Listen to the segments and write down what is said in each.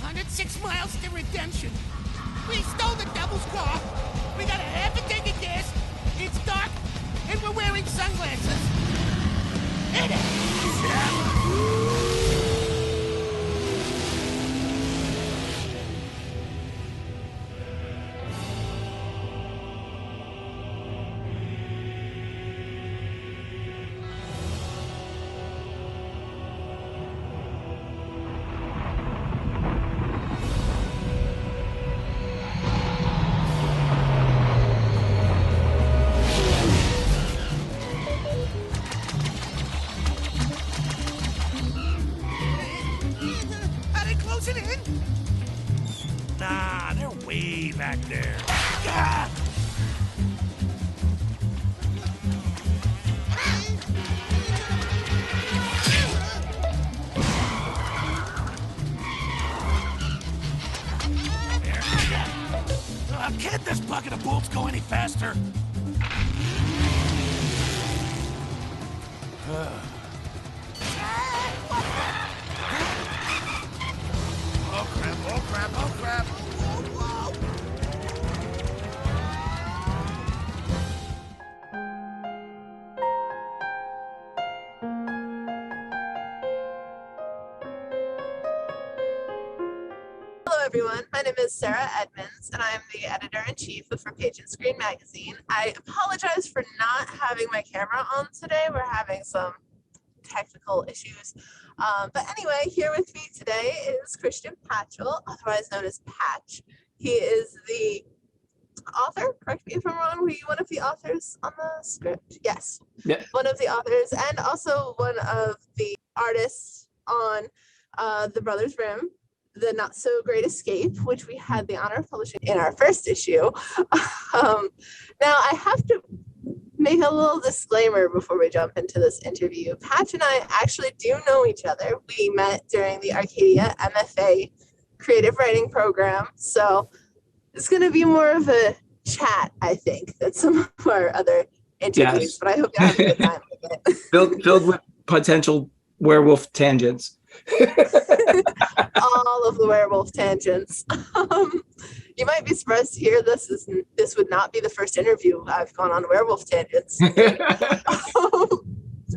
106 miles to redemption. We stole the devil's car. We got a half a tank of gas. It's dark, and we're wearing sunglasses. Hit it! Are they closing in? Nah, they're way back there. Ah! Can't this bucket of bolts go any faster? Oh crap, oh crap, oh crap. Whoa, whoa. Hello everyone, my name is Sarah Edmonds and I'm the editor-in-chief of For Page and Screen magazine. I apologize for not having my camera on today. We're having some technical issues. But anyway, here with me today is Christian Patchell, otherwise known as Patch. He is the author, correct me if I'm wrong, were you one of the authors on the script? Yes. Yeah. One of the authors and also one of the artists on The Brothers Grimm, The Not So Great Escape, which we had the honor of publishing in our first issue. Now, I have to make a little disclaimer before we jump into this interview. Patch and I actually do know each other. We met during the Arcadia MFA creative writing program. So it's going to be more of a chat, I think, than some of our other interviews. Yes. But I hope you have a good time with it. filled with potential werewolf tangents. All of the werewolf tangents. You might be surprised to hear this would not be the first interview I've gone on werewolf tangents.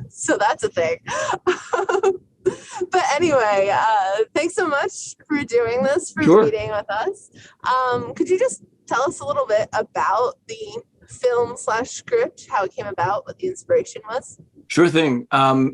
So that's a thing. But anyway, thanks so much for doing this, for Sure. meeting with us. Could you just tell us a little bit about the film/script, how it came about, what the inspiration was? Sure thing.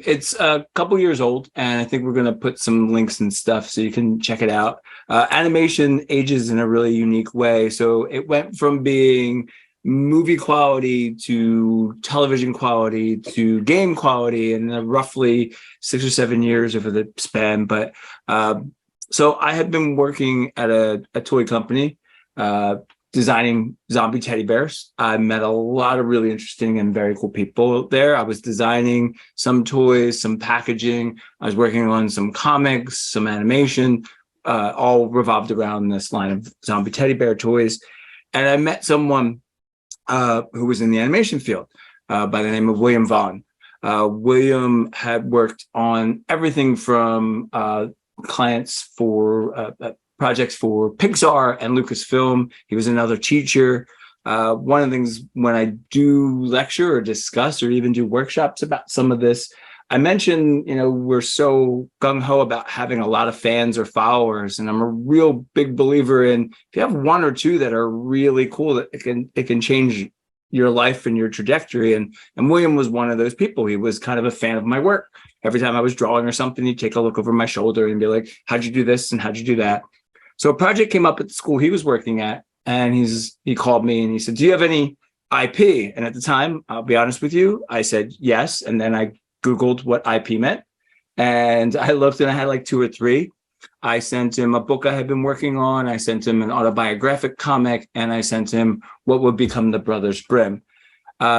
It's a couple years old, and I think we're going to put some links and stuff so you can check it out. Animation ages in a really unique way. So it went from being movie quality to television quality to game quality in roughly 6 or 7 years over the span. But so I had been working at a toy company, designing zombie teddy bears. I met a lot of really interesting and very cool people there. I was designing some toys, some packaging. I was working on some comics, some animation, all revolved around this line of zombie teddy bear toys. And I met someone who was in the animation field by the name of William Vaughn. William had worked on everything from clients for projects for Pixar and Lucasfilm. He was another teacher. One of the things when I do lecture or discuss or even do workshops about some of this, I mentioned, we're so gung-ho about having a lot of fans or followers. And I'm a real big believer in if you have one or two that are really cool, that it can change your life and your trajectory. And William was one of those people. He was kind of a fan of my work. Every time I was drawing or something, he'd take a look over my shoulder and be like, how'd you do this? And how'd you do that? So a project came up at the school he was working at, and he called me and he said, do you have any IP? And at the time, I'll be honest with you, I said yes. And then I Googled what IP meant, and I looked and I had like 2 or 3. I sent him a book I had been working on. I sent him an autobiographic comic, and I sent him what would become the Brothers Grimm.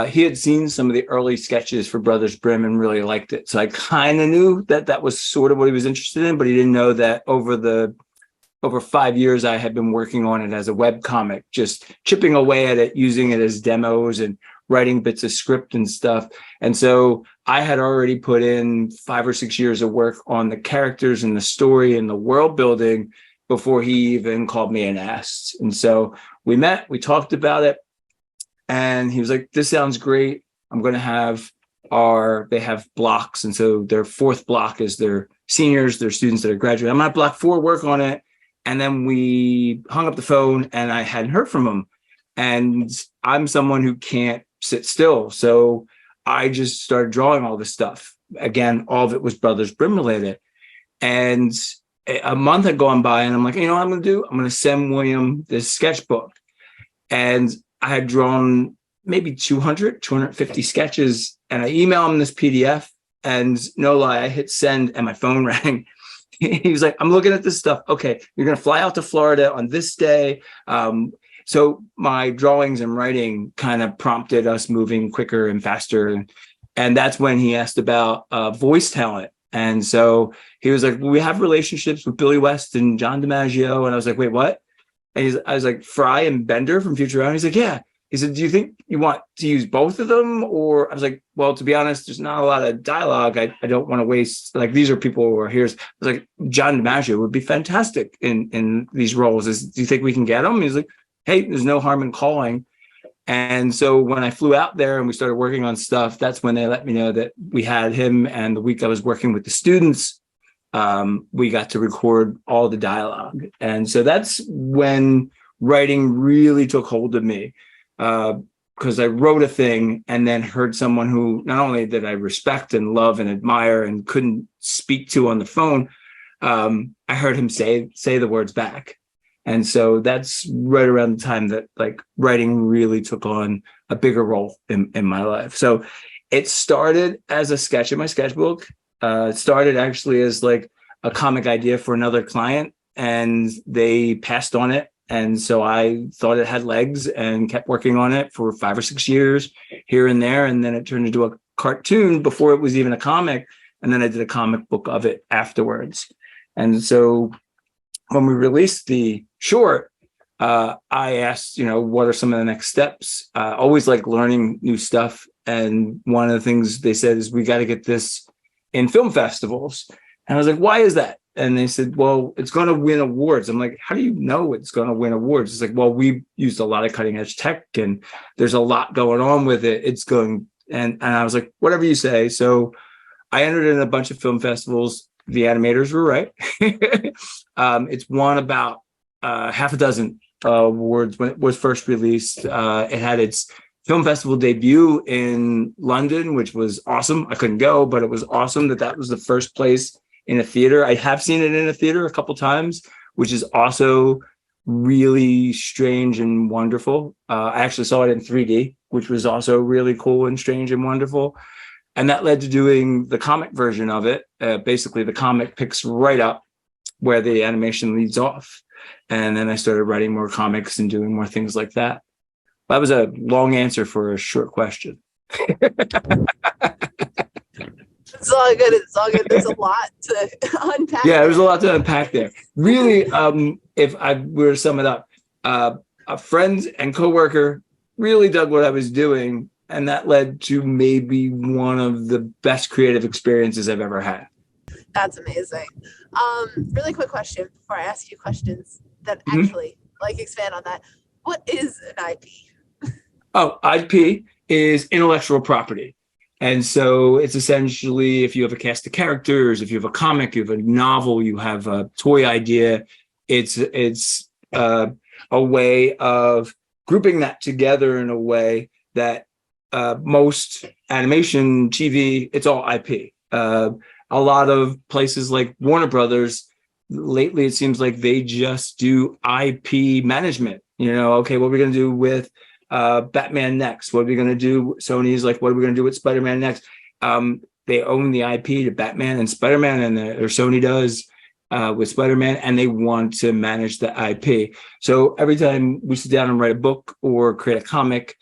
He had seen some of the early sketches for Brothers Grimm and really liked it. So I kind of knew that was sort of what he was interested in, but he didn't know that over 5 years, I had been working on it as a web comic, just chipping away at it, using it as demos and writing bits of script and stuff. And so I had already put in 5 or 6 years of work on the characters and the story and the world building. before he even called me and asked. And so we met, we talked about it, and he was like, this sounds great. I'm going to have they have blocks. And so their fourth block is their seniors, their students that are graduating. I'm at block 4, work on it. And then we hung up the phone and I hadn't heard from him. And I'm someone who can't sit still. So I just started drawing all this stuff. Again, all of it was Brothers Grimm related. And a month had gone by and I'm like, you know what I'm going to do? I'm going to send William this sketchbook. And I had drawn maybe 250 sketches. And I emailed him this PDF. And no lie, I hit send and my phone rang. He was like, I'm looking at this stuff. Okay, you're going to fly out to Florida on this day. So my drawings and writing kind of prompted us moving quicker and faster. And that's when he asked about voice talent. And so he was like, well, we have relationships with Billy West and John DiMaggio. And I was like, wait, what? And I was like, Fry and Bender from Futurama. He's like, yeah. He said, do you think you want to use both of them? Or I was like, well, to be honest, there's not a lot of dialogue. I don't want to waste, like, these are people who are here. I was like, John DiMaggio would be fantastic in these roles. Do you think we can get him? He's like, hey, there's no harm in calling. And so when I flew out there and we started working on stuff, that's when they let me know that we had him. And the week I was working with the students, we got to record all the dialogue. And so that's when writing really took hold of me. Because I wrote a thing and then heard someone who not only did I respect and love and admire and couldn't speak to on the phone, I heard him say the words back. And so that's right around the time that like writing really took on a bigger role in my life. So it started as a sketch in my sketchbook. It started actually as like a comic idea for another client and they passed on it. And so I thought it had legs and kept working on it for 5 or 6 years here and there. And then it turned into a cartoon before it was even a comic. And then I did a comic book of it afterwards. And so when we released the short, I asked, what are some of the next steps? Always like learning new stuff. And one of the things they said is we got to get this in film festivals. And I was like, why is that? And they said, well, it's going to win awards. I'm like, how do you know it's going to win awards? It's like, well, we used a lot of cutting edge tech and there's a lot going on with it. It's going, and I was like, whatever you say. So I entered in a bunch of film festivals. The animators were right. It's won about half a dozen awards when it was first released. It had its film festival debut in London, which was awesome. I couldn't go, but it was awesome that was the first place in a theater. I have seen it in a theater a couple times, which is also really strange and wonderful. I actually saw it in 3D, which was also really cool and strange and wonderful. And that led to doing the comic version of it. Basically, the comic picks right up where the animation leads off. And then I started writing more comics and doing more things like that. That was a long answer for a short question. It's all good. It's all good. There's a lot to unpack. Yeah, there's a lot to unpack there. Really, if I were to sum it up, a friend and coworker really dug what I was doing, and that led to maybe one of the best creative experiences I've ever had. That's amazing. Really quick question before I ask you questions that actually expand on that. What is an IP? Oh, IP is intellectual property. And so it's essentially if you have a cast of characters, if you have a comic, you have a novel, you have a toy idea, it's a way of grouping that together in a way that most animation, TV, it's all IP. A lot of places like Warner Brothers, lately it seems like they just do IP management. Okay, what are we going to do with Batman next? What are we going to do? Sony's like, what are we going to do with Spider-Man next? They own the IP to Batman and Spider-Man, or Sony does with Spider-Man, and they want to manage the IP. So every time we sit down and write a book or create a comic,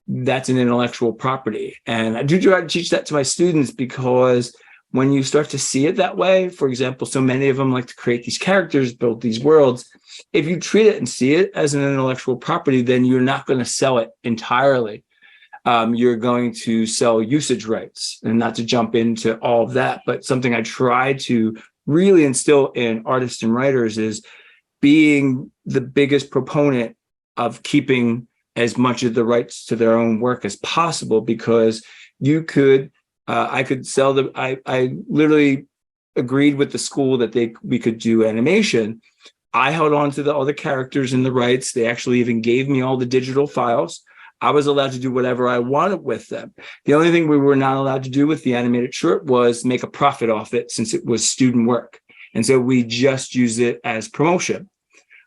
that's an intellectual property. And I do try to teach that to my students because when you start to see it that way, for example, so many of them like to create these characters, build these worlds. If you treat it and see it as an intellectual property, then you're not going to sell it entirely. You're going to sell usage rights, and not to jump into all of that, but something I try to really instill in artists and writers is being the biggest proponent of keeping as much of the rights to their own work as possible, because you could, I could sell the, I literally agreed with the school that we could do animation. I held on to all the characters and the rights. They actually even gave me all the digital files. I was allowed to do whatever I wanted with them. The only thing we were not allowed to do with the animated short was make a profit off it, since it was student work. And so we just used it as promotion.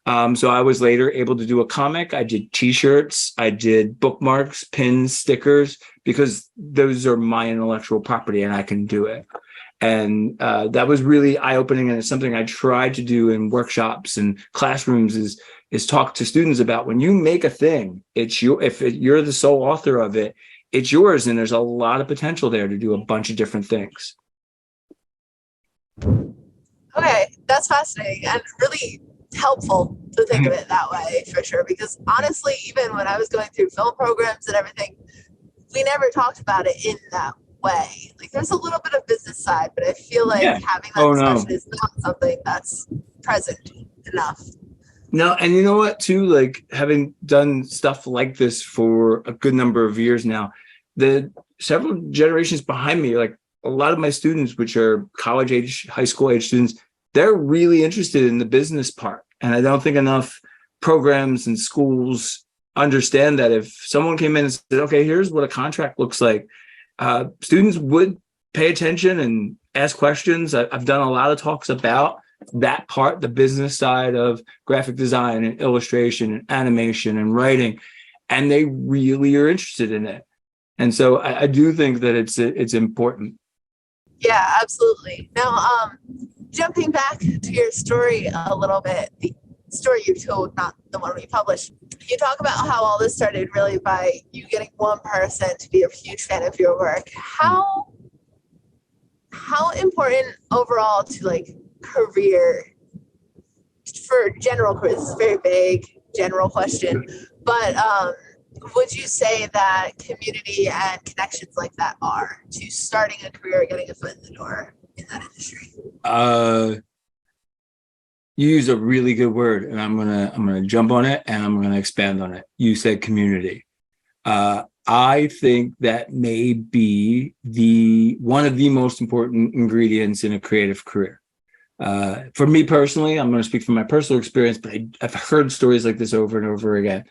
So I was later able to do a comic. I did T-shirts. I did bookmarks, pins, stickers, because those are my intellectual property and I can do it. And that was really eye-opening, and it's something I tried to do in workshops and classrooms is talk to students about. When you make a thing, it's you're the sole author of it, it's yours, and there's a lot of potential there to do a bunch of different things. Okay, that's fascinating and really helpful to think of it that way, for sure, because honestly, even when I was going through film programs and everything, we never talked about it in that way. Like, there's a little bit of business side, but I feel like having that discussion is not something that's present enough. No, and you know what, too, like, having done stuff like this for a good number of years now, the several generations behind me, like a lot of my students, which are college age, high school age students, they're really interested in the business part. And I don't think enough programs and schools understand that if someone came in and said, okay, here's what a contract looks like, students would pay attention and ask questions. I've done a lot of talks about that part, the business side of graphic design and illustration and animation and writing, and they really are interested in it. And so I do think that it's important. Yeah, absolutely. Now, jumping back to your story a little bit, the story you told, not the one we published, you talk about how all this started really by you getting one person to be a huge fan of your work. How important overall to like career, for general careers, this is a very vague general question, but would you say that community and connections like that are to starting a career, getting a foot in the door in that industry? You use a really good word, and I'm gonna jump on it and I'm gonna expand on it. You said community. I think that may be one of the most important ingredients in a creative career. For me personally, I'm going to speak from my personal experience, but I've heard stories like this over and over again.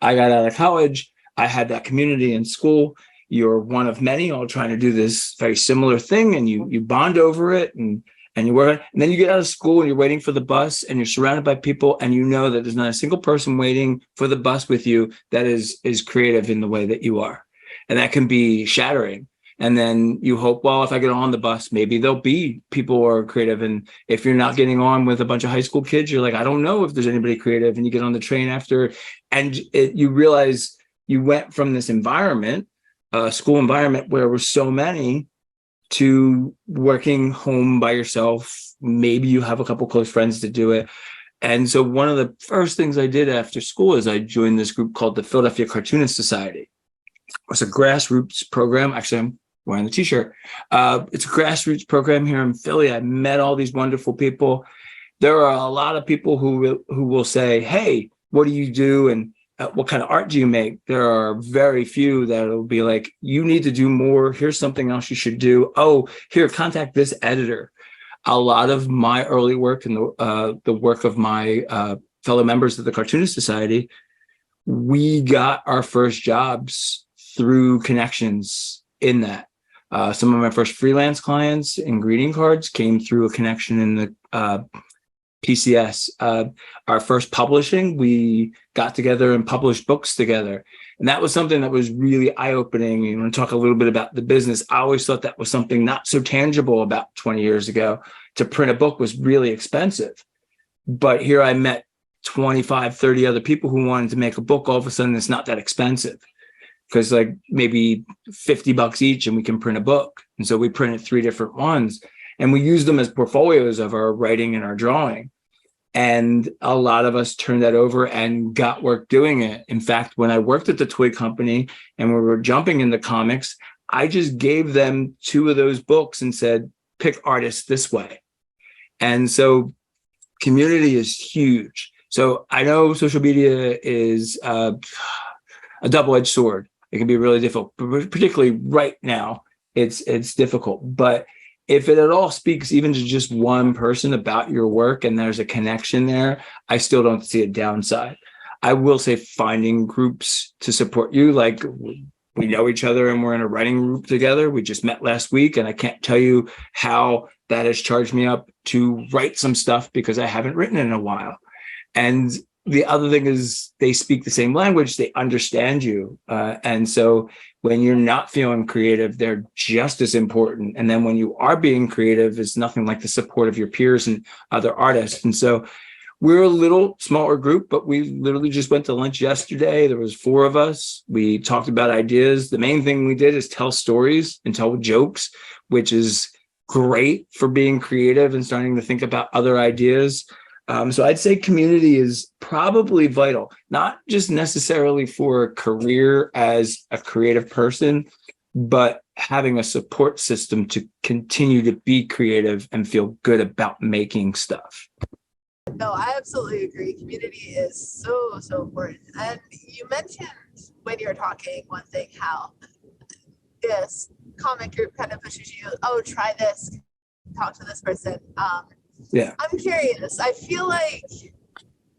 I got out of college. I had that community in school. You're one of many all trying to do this very similar thing, and you bond over it, and you work. And then you get out of school and you're waiting for the bus, and you're surrounded by people, and you know that there's not a single person waiting for the bus with you that is creative in the way that you are. And that can be shattering. And then you hope, well, if I get on the bus, maybe there'll be people who are creative. And if you're not getting on with a bunch of high school kids, you're like, I don't know if there's anybody creative. And you get on the train after, and you realize you went from this environment, school environment, where there were so many, to working home by yourself. Maybe you have a couple close friends to do it. And so one of the first things I did after school is I joined this group called the Philadelphia Cartoonist Society. It's a grassroots program. Actually, I'm wearing the T-shirt. It's a grassroots program here in Philly. I met all these wonderful people. There are a lot of people who will say, hey, what do you do? And what kind of art do you make? There are very few that will be like, you need to do more. Here's something else you should do. Oh, here, contact this editor. A lot of my early work and the work of my fellow members of the Cartoonist Society, we got our first jobs through connections in that. Some of my first freelance clients and greeting cards came through a connection in the PCS. Our first publishing, we got together and published books together. And that was something that was really eye-opening. You want to talk a little bit about the business. I always thought that was something not so tangible about 20 years ago. To print a book was really expensive. But here I met 25, 30 other people who wanted to make a book. All of a sudden, it's not that expensive, because like maybe $50 each and we can print a book. And so we printed 3 different ones, and we used them as portfolios of our writing and our drawing. And a lot of us turned that over and got work doing it. In fact, when I worked at the toy company and we were jumping into comics, I just gave them 2 of those books and said, pick artists this way. And so community is huge. So I know social media is a double-edged sword. It can be really difficult, particularly right now. It's difficult. But if it at all speaks even to just one person about your work and there's a connection there, I still don't see a downside. I will say finding groups to support you, like we know each other and we're in a writing group together. We just met last week, and I can't tell you how that has charged me up to write some stuff because I haven't written in a while. And the other thing is they speak the same language, they understand you. And so when you're not feeling creative, they're just as important. And then when you are being creative, it's nothing like the support of your peers and other artists. And so we're a little smaller group, but we literally just went to lunch yesterday. There was 4 of us. We talked about ideas. The main thing we did is tell stories and tell jokes, which is great for being creative and starting to think about other ideas. So I'd say community is probably vital, not just necessarily for a career as a creative person, but having a support system to continue to be creative and feel good about making stuff. No, I absolutely agree. Community is so, so important. And you mentioned when you were talking one thing, how this comic group kind of pushes you, oh, try this, talk to this person. Yeah. I'm curious. I feel like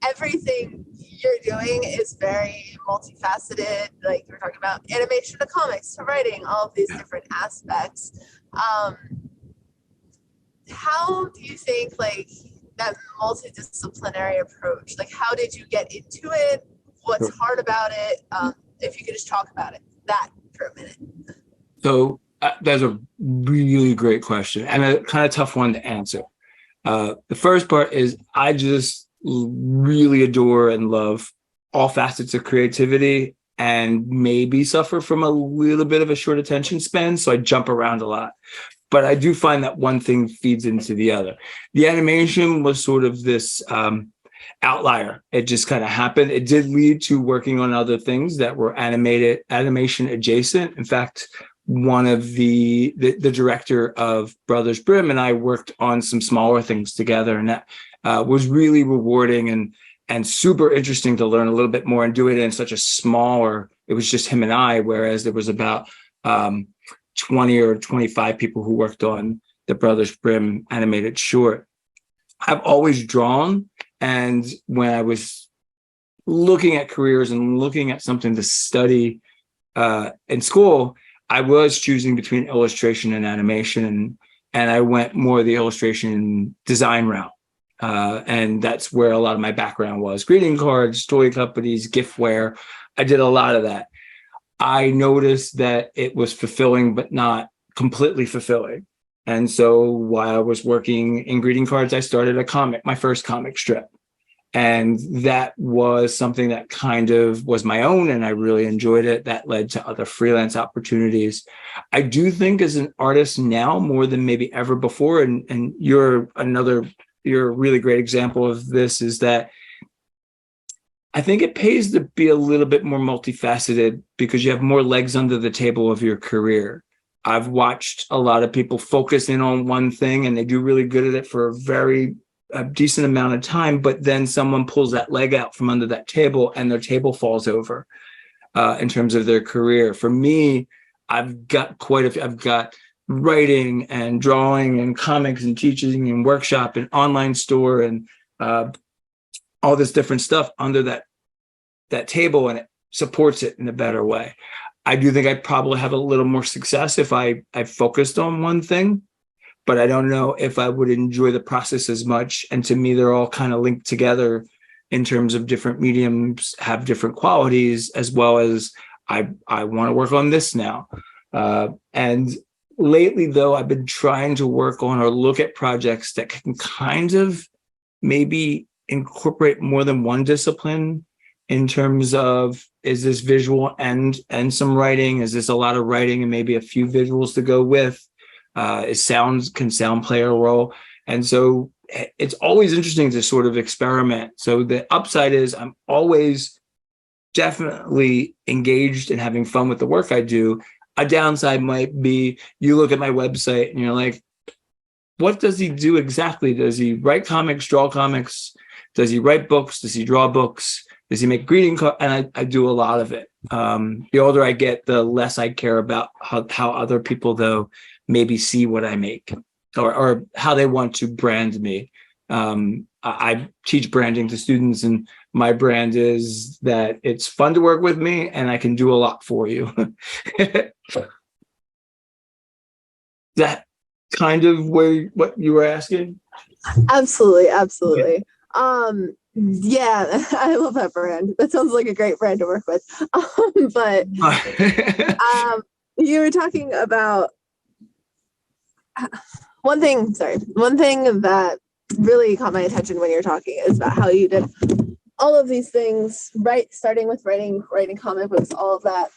everything you're doing is very multifaceted. Like you were talking about animation to comics to writing, all of these different aspects. How do you think like that multidisciplinary approach, like how did you get into it? What's hard about it? If you could just talk about that for a minute. So that's a really great question and a kind of tough one to answer. The first part is I just really adore and love all facets of creativity and maybe suffer from a little bit of a short attention span. So I jump around a lot. But I do find that one thing feeds into the other. The animation was sort of this outlier. It just kind of happened. It did lead to working on other things that were animation adjacent. In fact, one of the director of Brothers Grimm and I worked on some smaller things together, and that was really rewarding and super interesting to learn a little bit more and do it in such a smaller. It was just him and I, whereas there was about 20 or 25 people who worked on the Brothers Grimm animated short. I've always drawn, and when I was looking at careers and looking at something to study in school, I was choosing between illustration and animation, and I went more the illustration design route. And that's where a lot of my background was. Greeting cards, toy companies, giftware. I did a lot of that. I noticed that it was fulfilling, but not completely fulfilling. And so while I was working in greeting cards, I started a comic, my first comic strip. And that was something that kind of was my own, and I really enjoyed it. That led to other freelance opportunities. I do think as an artist now, more than maybe ever before, and you're a really great example of this, is that I think it pays to be a little bit more multifaceted because you have more legs under the table of your career. I've watched a lot of people focus in on one thing and they do really good at it for a decent amount of time, but then someone pulls that leg out from under that table and their table falls over in terms of their career. For me, I've got I've got writing and drawing and comics and teaching and workshop and online store and all this different stuff under that table, and it supports it in a better way. I do think I probably have a little more success if I focused on one thing, but I don't know if I would enjoy the process as much. And to me, they're all kind of linked together in terms of different mediums have different qualities, as well as I want to work on this now. And lately, though, I've been trying to work on or look at projects that can kind of maybe incorporate more than one discipline in terms of, is this visual and some writing? Is this a lot of writing and maybe a few visuals to go with? Can sound play a role? And so it's always interesting to sort of experiment. So the upside is I'm always definitely engaged and having fun with the work I do. A downside might be you look at my website and you're like, what does he do exactly? Does he write comics, draw comics? Does he write books? Does he draw books? Does he make greeting cards? And I do a lot of it. The older I get, the less I care about how other people, though, maybe see what I make or how they want to brand me. I teach branding to students, and my brand is that it's fun to work with me and I can do a lot for you. That kind of what you were asking? Absolutely. Yeah, I love that brand. That sounds like a great brand to work with. But you were talking about one thing that really caught my attention when you were talking is about how you did all of these things, right? Starting with writing comic books, all of that.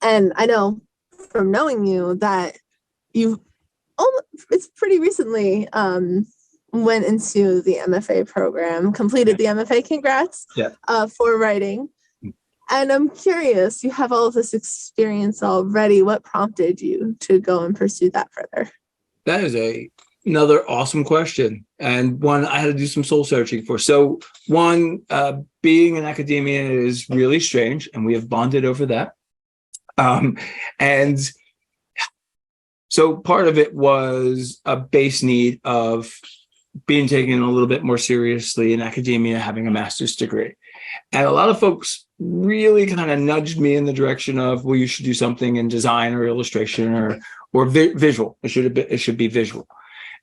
And I know from knowing you that it's pretty recently went into the MFA program, completed the MFA. Congrats for writing. And I'm curious, you have all of this experience already. What prompted you to go and pursue that further? That is another awesome question, and one I had to do some soul searching for. So one, being in academia is really strange, and we have bonded over that. And so part of it was a base need of being taken a little bit more seriously in academia, having a master's degree. And a lot of folks really kind of nudged me in the direction of, well, you should do something in design or illustration or visual. It should be visual.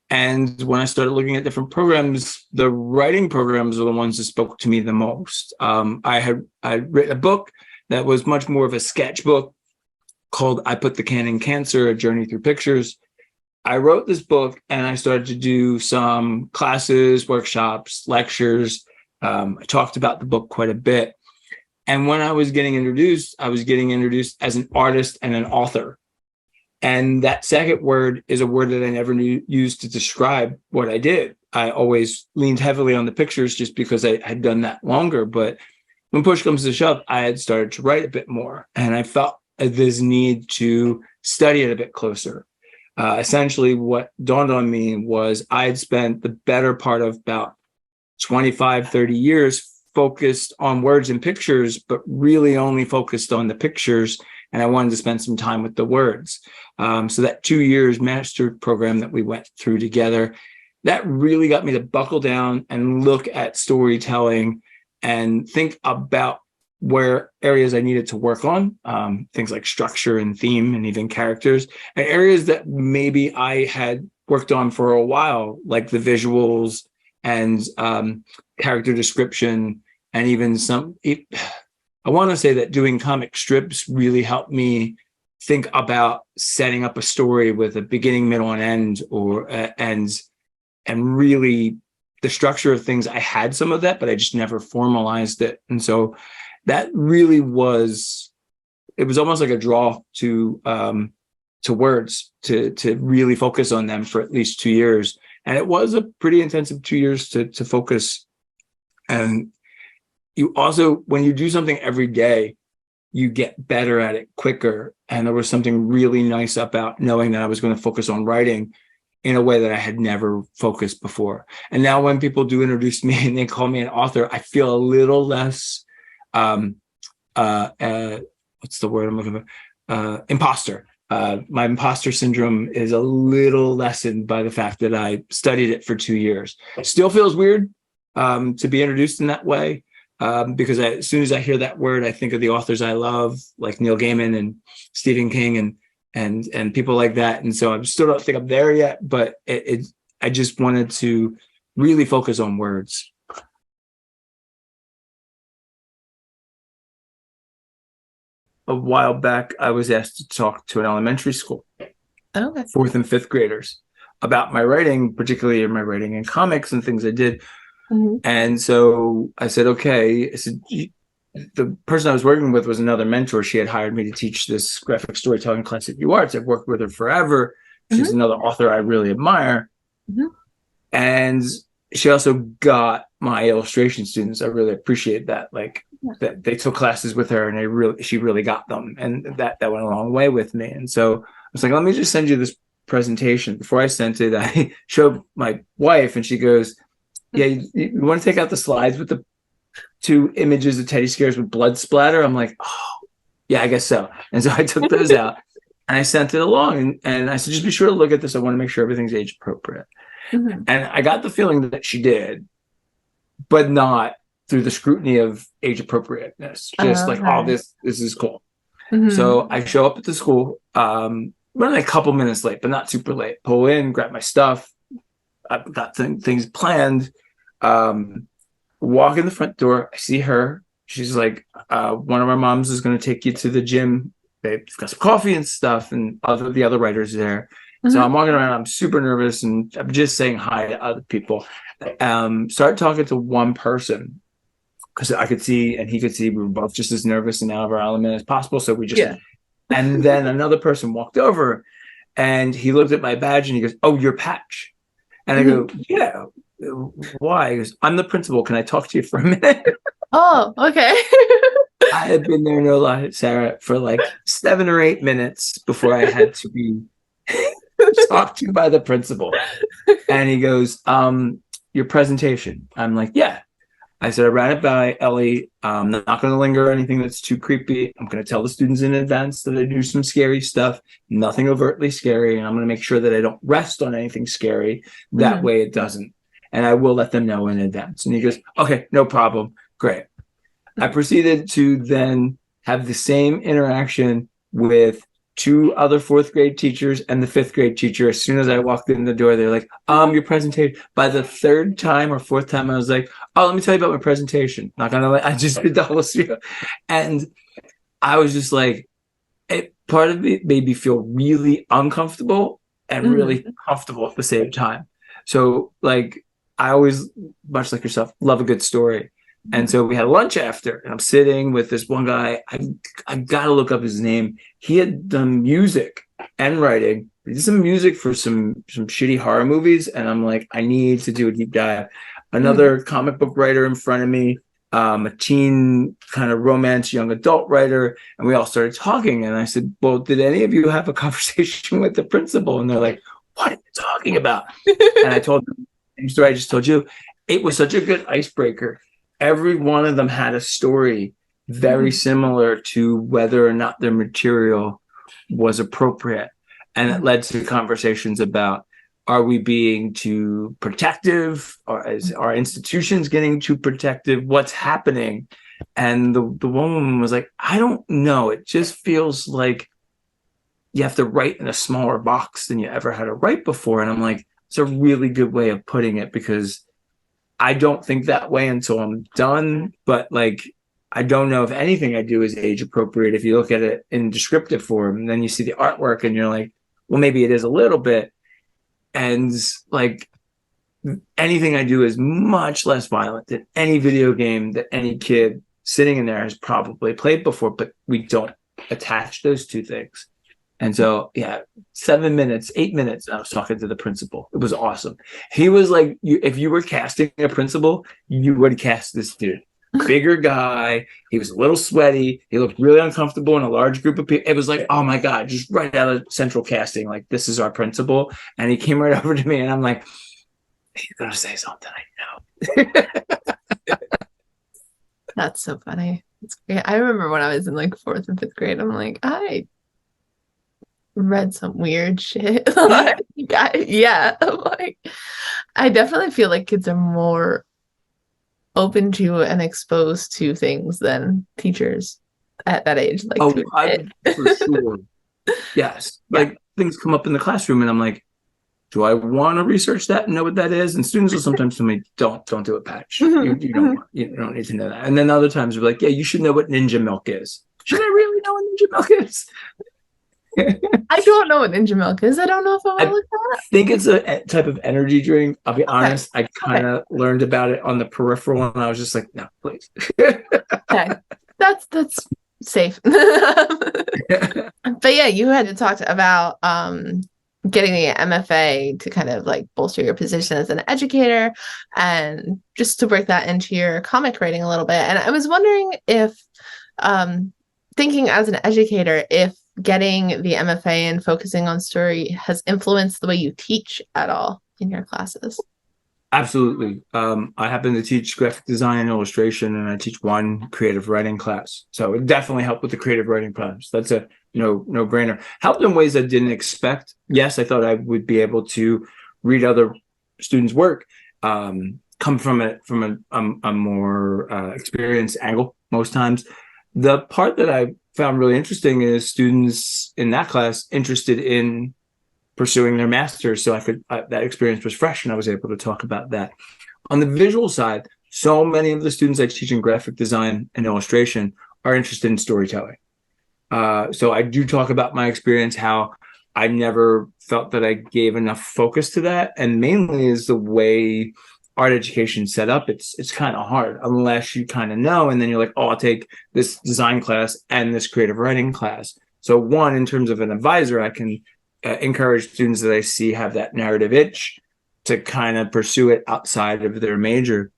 And when I started looking at different programs, the writing programs are the ones that spoke to me the most. I had written a book that was much more of a sketchbook called I Put the Can in Cancer, A Journey Through Pictures. I wrote this book and I started to do some classes, workshops, lectures. I talked about the book quite a bit. And when I was getting introduced as an artist and an author. And that second word is a word that I never used to describe what I did. I always leaned heavily on the pictures just because I had done that longer. But when push comes to shove, I had started to write a bit more. And I felt this need to study it a bit closer. Essentially, what dawned on me was I had spent the better part of about 25, 30 years focused on words and pictures, but really only focused on the pictures. And I wanted to spend some time with the words. So that 2 years master program that we went through together, that really got me to buckle down and look at storytelling and think about where areas I needed to work on, things like structure and theme and even characters, and areas that maybe I had worked on for a while, like the visuals and character description, and even I want to say that doing comic strips really helped me think about setting up a story with a beginning, middle, and end, and really the structure of things. I had some of that, but I just never formalized it. And so that really was almost like a draw to words, to really focus on them for at least 2 years. And it was a pretty intensive 2 years to focus. And you also, when you do something every day, you get better at it quicker. And there was something really nice about knowing that I was going to focus on writing in a way that I had never focused before. And now when people do introduce me and they call me an author, I feel a little less, what's the word I'm looking for? Imposter. My imposter syndrome is a little lessened by the fact that I studied it for 2 years. Still feels weird to be introduced in that way. Because as soon as I hear that word, I think of the authors I love, like Neil Gaiman and Stephen King and people like that. And so I still don't think I'm there yet, but I just wanted to really focus on words. A while back, I was asked to talk to an elementary school, Okay. 4th and 5th graders, about my writing, particularly my writing in comics and things I did. Mm-hmm. And so I said, okay. I said, the person I was working with was another mentor. She had hired me to teach this graphic storytelling class at UArts. I've worked with her forever. She's another author I really admire. Mm-hmm. And she also got my illustration students. I really appreciate that. Like that they took classes with her and she really got them. And that went a long way with me. And so I was like, let me just send you presentation. Before I sent it, I showed my wife, and she goes, "Yeah, you want to take out the slides with the 2 images of teddy scares with blood splatter?" I'm like, "Oh, yeah, I guess so." And so I took those out and I sent it along, and I said, "Just be sure to look at this. I want to make sure everything's age appropriate." Mhm. And I got the feeling that she did, but not through the scrutiny of age appropriateness. Just like, "Oh, this is cool." Mhm. So I show up at the school, running a couple minutes late, but not super late. Pull in, grab my stuff. I've got things planned. Walk in the front door. I see her. She's like, "One of our moms is going to take you to the gym. They've got some coffee and stuff, and the other writers there." So I'm walking around. I'm super nervous, and I'm just saying hi to other people. Start talking to one person, because I could see and he could see we were both just as nervous and out of our element as possible. So we just, and then another person walked over, and he looked at my badge and he goes, "Oh, you're Patch." And I go, "Yeah, why?" He goes, "I'm the principal. Can I talk to you for a minute?" Oh, okay. I had been there, no lie, Sarah, for like 7 or 8 minutes before I had to be talked to by the principal. And he goes, "Your presentation." I'm like, "Yeah." I said, "I ran it by Ellie. I'm not going to linger anything that's too creepy. I'm going to tell the students in advance that I do some scary stuff, nothing overtly scary. And I'm going to make sure that I don't rest on anything scary. That way it doesn't. And I will let them know in advance." And he goes, "Okay, no problem. Great." I proceeded to then have the same interaction with 2 other 4th grade teachers and the 5th grade teacher. As soon as I walked in the door, they're like, "Your presentation." By the 3rd time or 4th time, I was like, "Oh, let me tell you about my presentation." Not gonna lie, I just did the whole spiel. And I was just like, part of it made me feel really uncomfortable and really comfortable at the same time. So like, I always, much like yourself, love a good story. And so we had lunch after, and I'm sitting with this one guy. I gotta look up his name. He had done music and writing. He did some music for some shitty horror movies, and I'm like, I need to do a deep dive. Another comic book writer in front of me, a teen kind of romance young adult writer, and we all started talking. And I said, "Well, did any of you have a conversation with the principal?" And they're like, "What are you talking about?" And I told them the same story I just told you. It was such a good icebreaker. Every one of them had a story very similar to whether or not their material was appropriate. And it led to conversations about, are we being too protective? Or is our institutions getting too protective? What's happening? And the woman was like, "I don't know. It just feels like you have to write in a smaller box than you ever had to write before." And I'm like, it's a really good way of putting it, because I don't think that way until I'm done. But like, I don't know if anything I do is age appropriate. If you look at it in descriptive form, and then you see the artwork and you're like, well, maybe it is a little bit. And like, anything I do is much less violent than any video game that any kid sitting in there has probably played before, but we don't attach those 2 things. And so, 7 minutes, 8 minutes, I was talking to the principal. It was awesome. He was like, if you were casting a principal, you would cast this dude. Bigger guy. He was a little sweaty. He looked really uncomfortable in a large group of people. It was like, oh my God, just right out of central casting. Like, this is our principal. And he came right over to me, and I'm like, he's going to say something, I know. That's so funny. It's great. I remember when I was in like 4th and 5th grade, I'm like, I read some weird shit. Yeah. Like, I definitely feel like kids are more open to and exposed to things than teachers at that age. Like, for sure. Yes. Like, things come up in the classroom, and I'm like, do I want to research that and know what that is? And students will sometimes tell me, don't do it, Patch. You don't need to know that. And then other times they're like, yeah, you should know what ninja milk is. Should I really know what ninja milk is? I don't know what ninja milk is. I don't know if I want to look that up. I think it's a type of energy drink. I'll be honest. I kind of learned about it on the peripheral, and I was just like, no, please. Okay. That's safe. But yeah, you had to talk about getting the MFA to kind of like bolster your position as an educator, and just to work that into your comic writing a little bit. And I was wondering if, thinking as an educator, if getting the MFA and focusing on story has influenced the way you teach at all in your classes? Absolutely. I happen to teach graphic design and illustration, and I teach one creative writing class. So it definitely helped with the creative writing class. That's a no-brainer. Helped in ways I didn't expect. Yes, I thought I would be able to read other students' work, come from a more experienced angle most times. The part that I found really interesting is students in that class interested in pursuing their master's. So that experience was fresh, and I was able to talk about that. On the visual side, so many of the students I teach in graphic design and illustration are interested in storytelling. So I do talk about my experience, how I never felt that I gave enough focus to that. And mainly is the way art education set up. It's kind of hard unless you kind of know. And then you're like, oh, I'll take this design class and this creative writing class. So one, in terms of an advisor, I can encourage students that I see have that narrative itch to kind of pursue it outside of their major.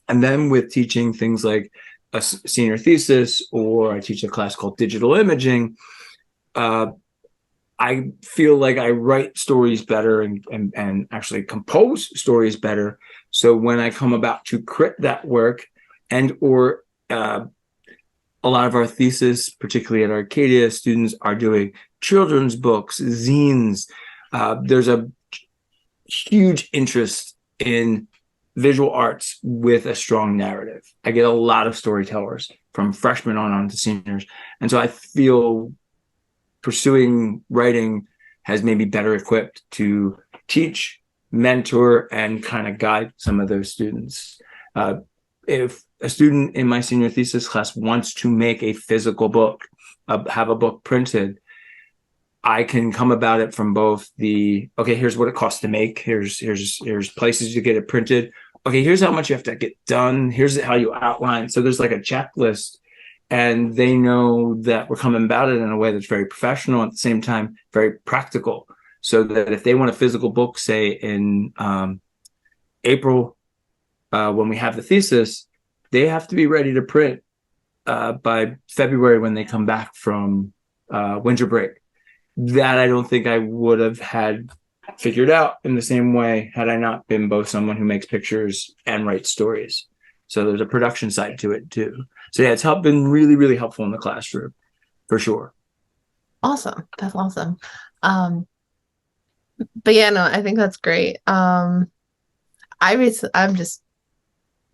And then with teaching things like a senior thesis, or I teach a class called digital imaging, I feel like I write stories better and actually compose stories better. So when I come about to crit that work, and or a lot of our thesis, particularly at Arcadia, students are doing children's books, zines. There's a huge interest in visual arts with a strong narrative. I get a lot of storytellers from freshmen on to seniors. And so I feel pursuing writing has made me better equipped to teach, mentor, and kind of guide some of those students. If a student in my senior thesis class wants to make a physical book, have a book printed, I can come about it from both the, okay, here's what it costs to make. Here's places to get it printed. Okay, here's how much you have to get done. Here's how you outline. So there's like a checklist, and they know that we're coming about it in a way that's very professional, at the same time, very practical. So that if they want a physical book, say in April, when we have the thesis, they have to be ready to print by February when they come back from winter break. That I don't think I would have had figured out in the same way had I not been both someone who makes pictures and writes stories. So there's a production side to it too. So yeah, it's been really, really helpful in the classroom, for sure. Awesome. That's awesome. But yeah, no, I think that's great. I'm just,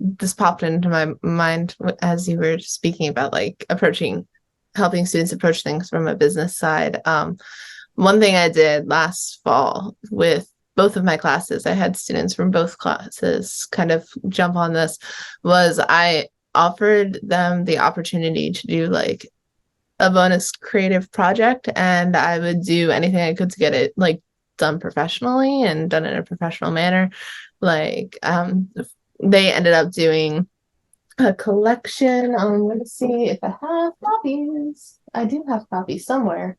this popped into my mind as you were speaking about like helping students approach things from a business side. One thing I did last fall with both of my classes, I had students from both classes kind of jump on this, was I offered them the opportunity to do like a bonus creative project, and I would do anything I could to get it like done professionally and done in a professional manner. Like they ended up doing a collection. Let's see if I have copies. I do have copies somewhere.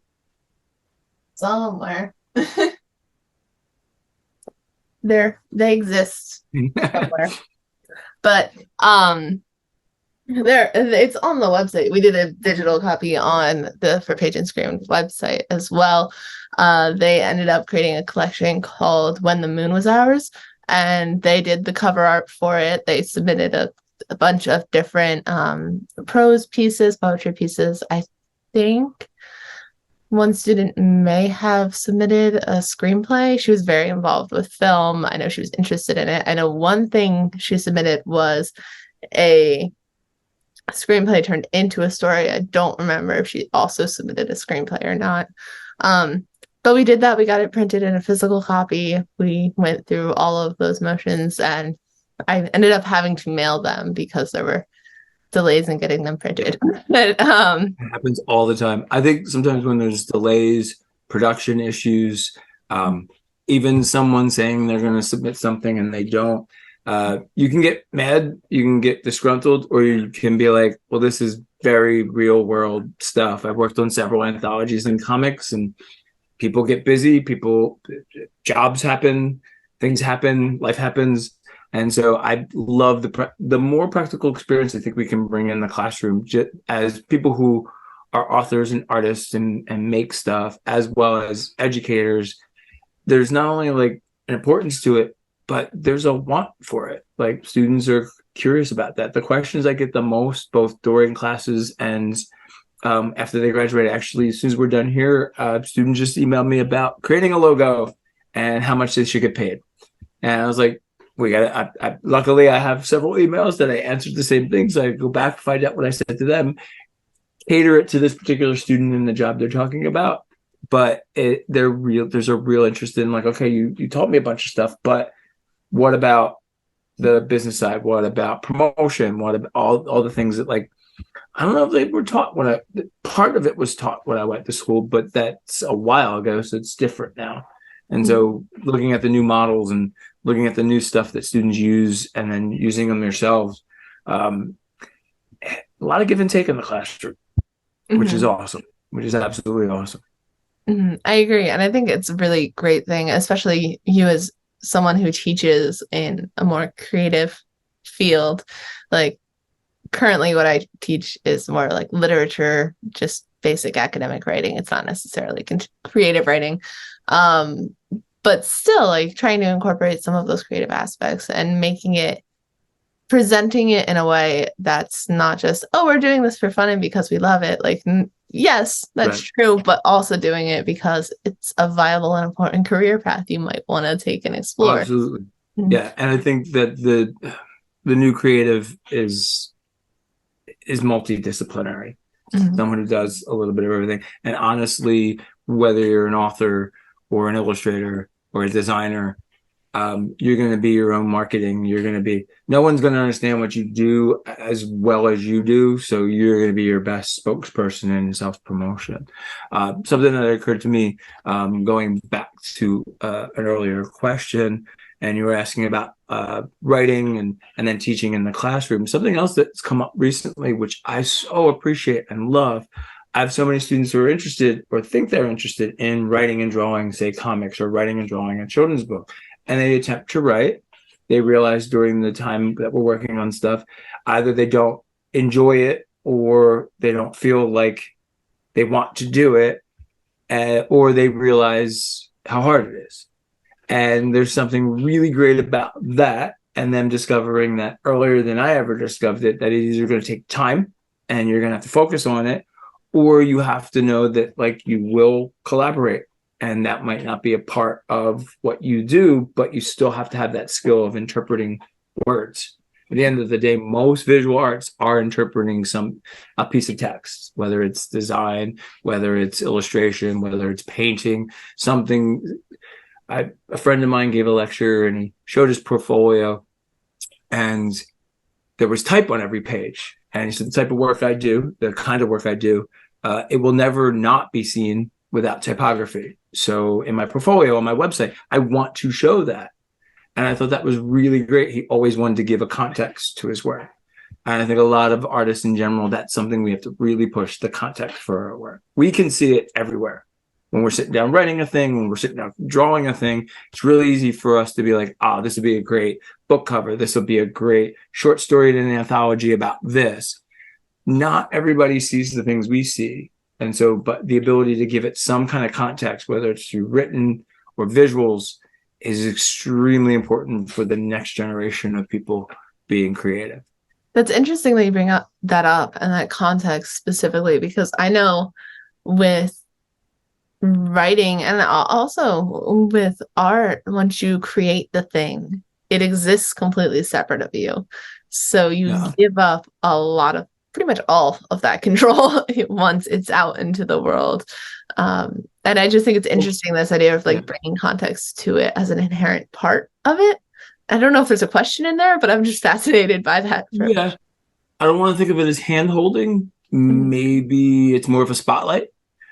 They exist somewhere. But it's on the website. We did a digital copy on the For Page and Screen website as well. They ended up creating a collection called When the Moon Was Ours, and they did the cover art for it. They submitted a bunch of different prose pieces, poetry pieces. I think one student may have submitted a screenplay. She was very involved with film. I know she was interested in it. I know one thing she submitted was a screenplay turned into a story. I don't remember if she also submitted a screenplay or not. But we did that. We got it printed in a physical copy. We went through all of those motions, and I ended up having to mail them because there were delays in getting them printed. But, it happens all the time. I think sometimes when there's delays, production issues, even someone saying they're going to submit something and they don't, you can get mad, you can get disgruntled, or you can be like, well, this is very real world stuff. I've worked on several anthologies and comics, and people get busy, jobs happen, things happen, life happens. And so I love the more practical experience I think we can bring in the classroom as people who are authors and artists and make stuff, as well as educators, there's not only like an importance to it, but there's a want for it. Like students are curious about that. The questions I get the most, both during classes and after they graduate, actually, as soon as we're done here, students just emailed me about creating a logo and how much they should get paid. And I was like, luckily I have several emails that I answered the same things. So I go back, find out what I said to them, cater it to this particular student and the job they're talking about. But there's a real interest in like, okay, you taught me a bunch of stuff, but what about the business side? What about promotion? What about all the things that, like, I don't know if they were taught part of it was taught when I went to school, but that's a while ago, so it's different now. And so looking at the new models and looking at the new stuff that students use and then using them themselves, a lot of give and take in the classroom, which is awesome, which is absolutely awesome. I agree. And I think it's a really great thing, especially you as someone who teaches in a more creative field. Like currently what I teach is more like literature, just basic academic writing. It's not necessarily creative writing. But still like trying to incorporate some of those creative aspects and presenting it in a way that's not just, oh, we're doing this for fun and because we love it. Like, yes, that's true, but also doing it because it's a viable and important career path you might want to take and explore. Absolutely. Yeah. And I think that the new creative is multidisciplinary. Someone who does a little bit of everything. And honestly, whether you're an author or an illustrator or a designer, you're going to be your own marketing. No one's going to understand what you do as well as you do. So you're going to be your best spokesperson in self-promotion. Something that occurred to me, going back to an earlier question, and you were asking about writing and then teaching in the classroom. Something else that's come up recently, which I so appreciate and love. I have so many students who are interested or think they're interested in writing and drawing, say comics, or writing and drawing a children's book. And they attempt to write. They realize during the time that we're working on stuff, either they don't enjoy it or they don't feel like they want to do it, or they realize how hard it is. And there's something really great about that, and them discovering that earlier than I ever discovered it, that it is either going to take time and you're going to have to focus on it, or you have to know that like you will collaborate. And that might not be a part of what you do, but you still have to have that skill of interpreting words. At the end of the day, most visual arts are interpreting a piece of text, whether it's design, whether it's illustration, whether it's painting, something. A friend of mine gave a lecture and he showed his portfolio and there was type on every page. And he said, the type of work I do, the kind of work I do, it will never not be seen without typography. So in my portfolio on my website, I want to show that. And I thought that was really great. He always wanted to give a context to his work. And I think a lot of artists in general, that's something we have to really push, the context for our work. We can see it everywhere. When we're sitting down writing a thing, when we're sitting down drawing a thing, it's really easy for us to be like, this would be a great book cover. This would be a great short story in an anthology about this. Not everybody sees the things we see. And so, but the ability to give it some kind of context, whether it's through written or visuals, is extremely important for the next generation of people being creative. That's interesting that you bring that up and that context specifically, because I know with writing and also with art, once you create the thing, it exists completely separate of you. So you give up a lot of, pretty much all of that control once it's out into the world. And I just think it's interesting, this idea of like bringing context to it as an inherent part of it. I don't know if there's a question in there, but I'm just fascinated by that. Yeah. I don't want to think of it as hand holding. Maybe it's more of a spotlight,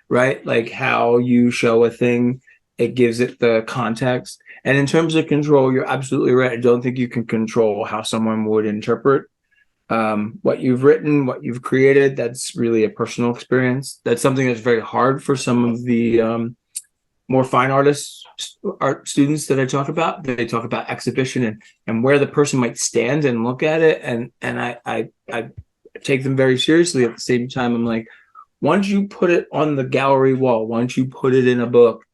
right? Like how you show a thing, it gives it the context. And in terms of control, you're absolutely right. I don't think you can control how someone would interpret what you've written, what you've created. That's really a personal experience. That's something that's very hard for some of the more fine art students that I talk about. They talk about exhibition and where the person might stand and look at it. And I take them very seriously. At the same time, I'm like, once you put it on the gallery wall, once you put it in a book,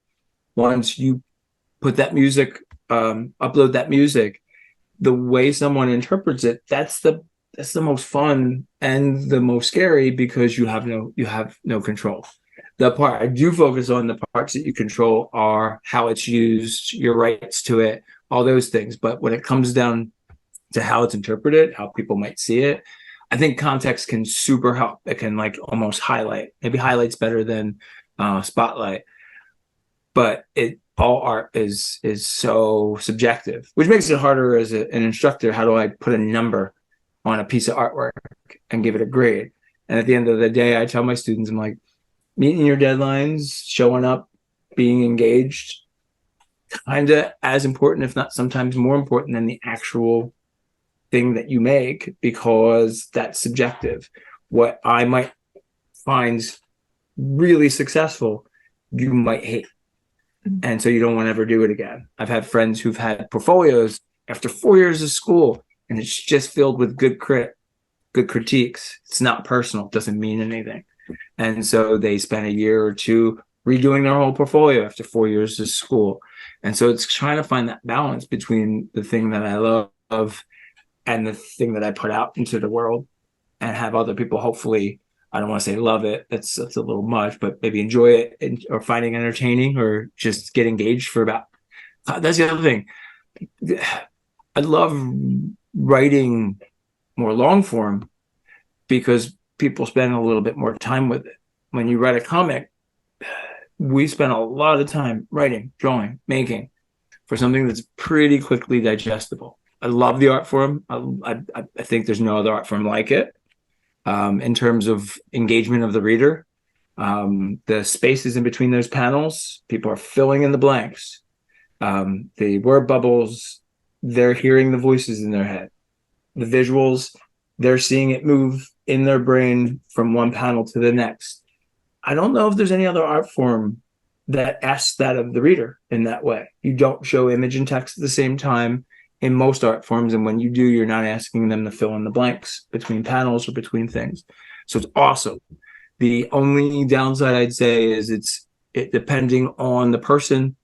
once you put that music, upload that music, the way someone interprets it, that's the most fun and the most scary, because you have no control. The part I do focus on, the parts that you control, are how it's used, your rights to it, all those things. But when it comes down to how it's interpreted, how people might see it, I think context can super help. It can like almost highlight, maybe highlights better than spotlight. But all art is so subjective, which makes it harder as an instructor. How do I put a number on a piece of artwork and give it a grade? And at the end of the day, I tell my students, I'm like, meeting your deadlines, showing up, being engaged, kind of as important, if not sometimes more important, than the actual thing that you make, because that's subjective. What I might find really successful, you might hate. And so you don't want to ever do it again. I've had friends who've had portfolios after 4 years of school, and it's just filled with good critiques. It's not personal. It doesn't mean anything. And so they spent a year or two redoing their whole portfolio after 4 years of school. And so it's trying to find that balance between the thing that I love and the thing that I put out into the world, and have other people, hopefully, I don't want to say love it, that's a little much, but maybe enjoy it, or finding entertaining, or just get engaged for about. That's the other thing. I love writing more long form, because people spend a little bit more time with it. When you write a comic, we spend a lot of time writing, drawing, making for something that's pretty quickly digestible. I love the art form. I think there's no other art form like it. In terms of engagement of the reader, the spaces in between those panels, people are filling in the blanks. The word bubbles, they're hearing the voices in their head. The visuals, they're seeing it move in their brain from one panel to the next. I don't know if there's any other art form that asks that of the reader in that way. You don't show image and text at the same time in most art forms, and when you do, you're not asking them to fill in the blanks between panels or between things. So it's awesome. The only downside I'd say is it depending on the person,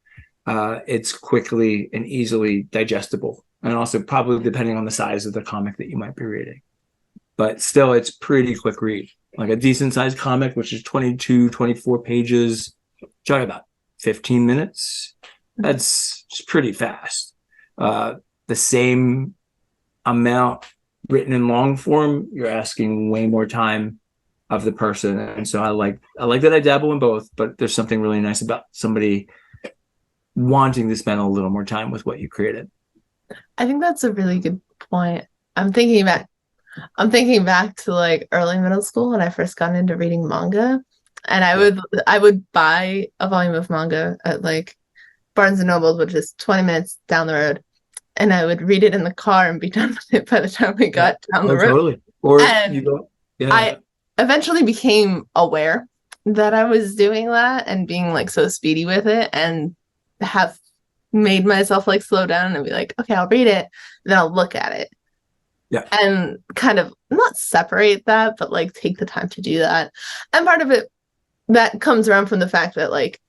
it's quickly and easily digestible, and also probably depending on the size of the comic that you might be reading. But still, it's pretty quick read. Like a decent sized comic, which is 22, 24 pages, talking about 15 minutes. That's pretty fast. The same amount written in long form, you're asking way more time of the person. And so I like that I dabble in both, but there's something really nice about somebody wanting to spend a little more time with what you created. I think that's a really good point. I'm thinking back to like early middle school when I first got into reading manga, and I would buy a volume of manga at like Barnes and Noble, which is 20 minutes down the road, and I would read it in the car and be done with it by the time we got down the road. Totally. Or and you go, yeah. I eventually became aware that I was doing that and being like so speedy with it, and have made myself like slow down and be like, okay, I'll read it, then I'll look at it. Yeah. And kind of not separate that, but like take the time to do that. And part of it that comes around from the fact that like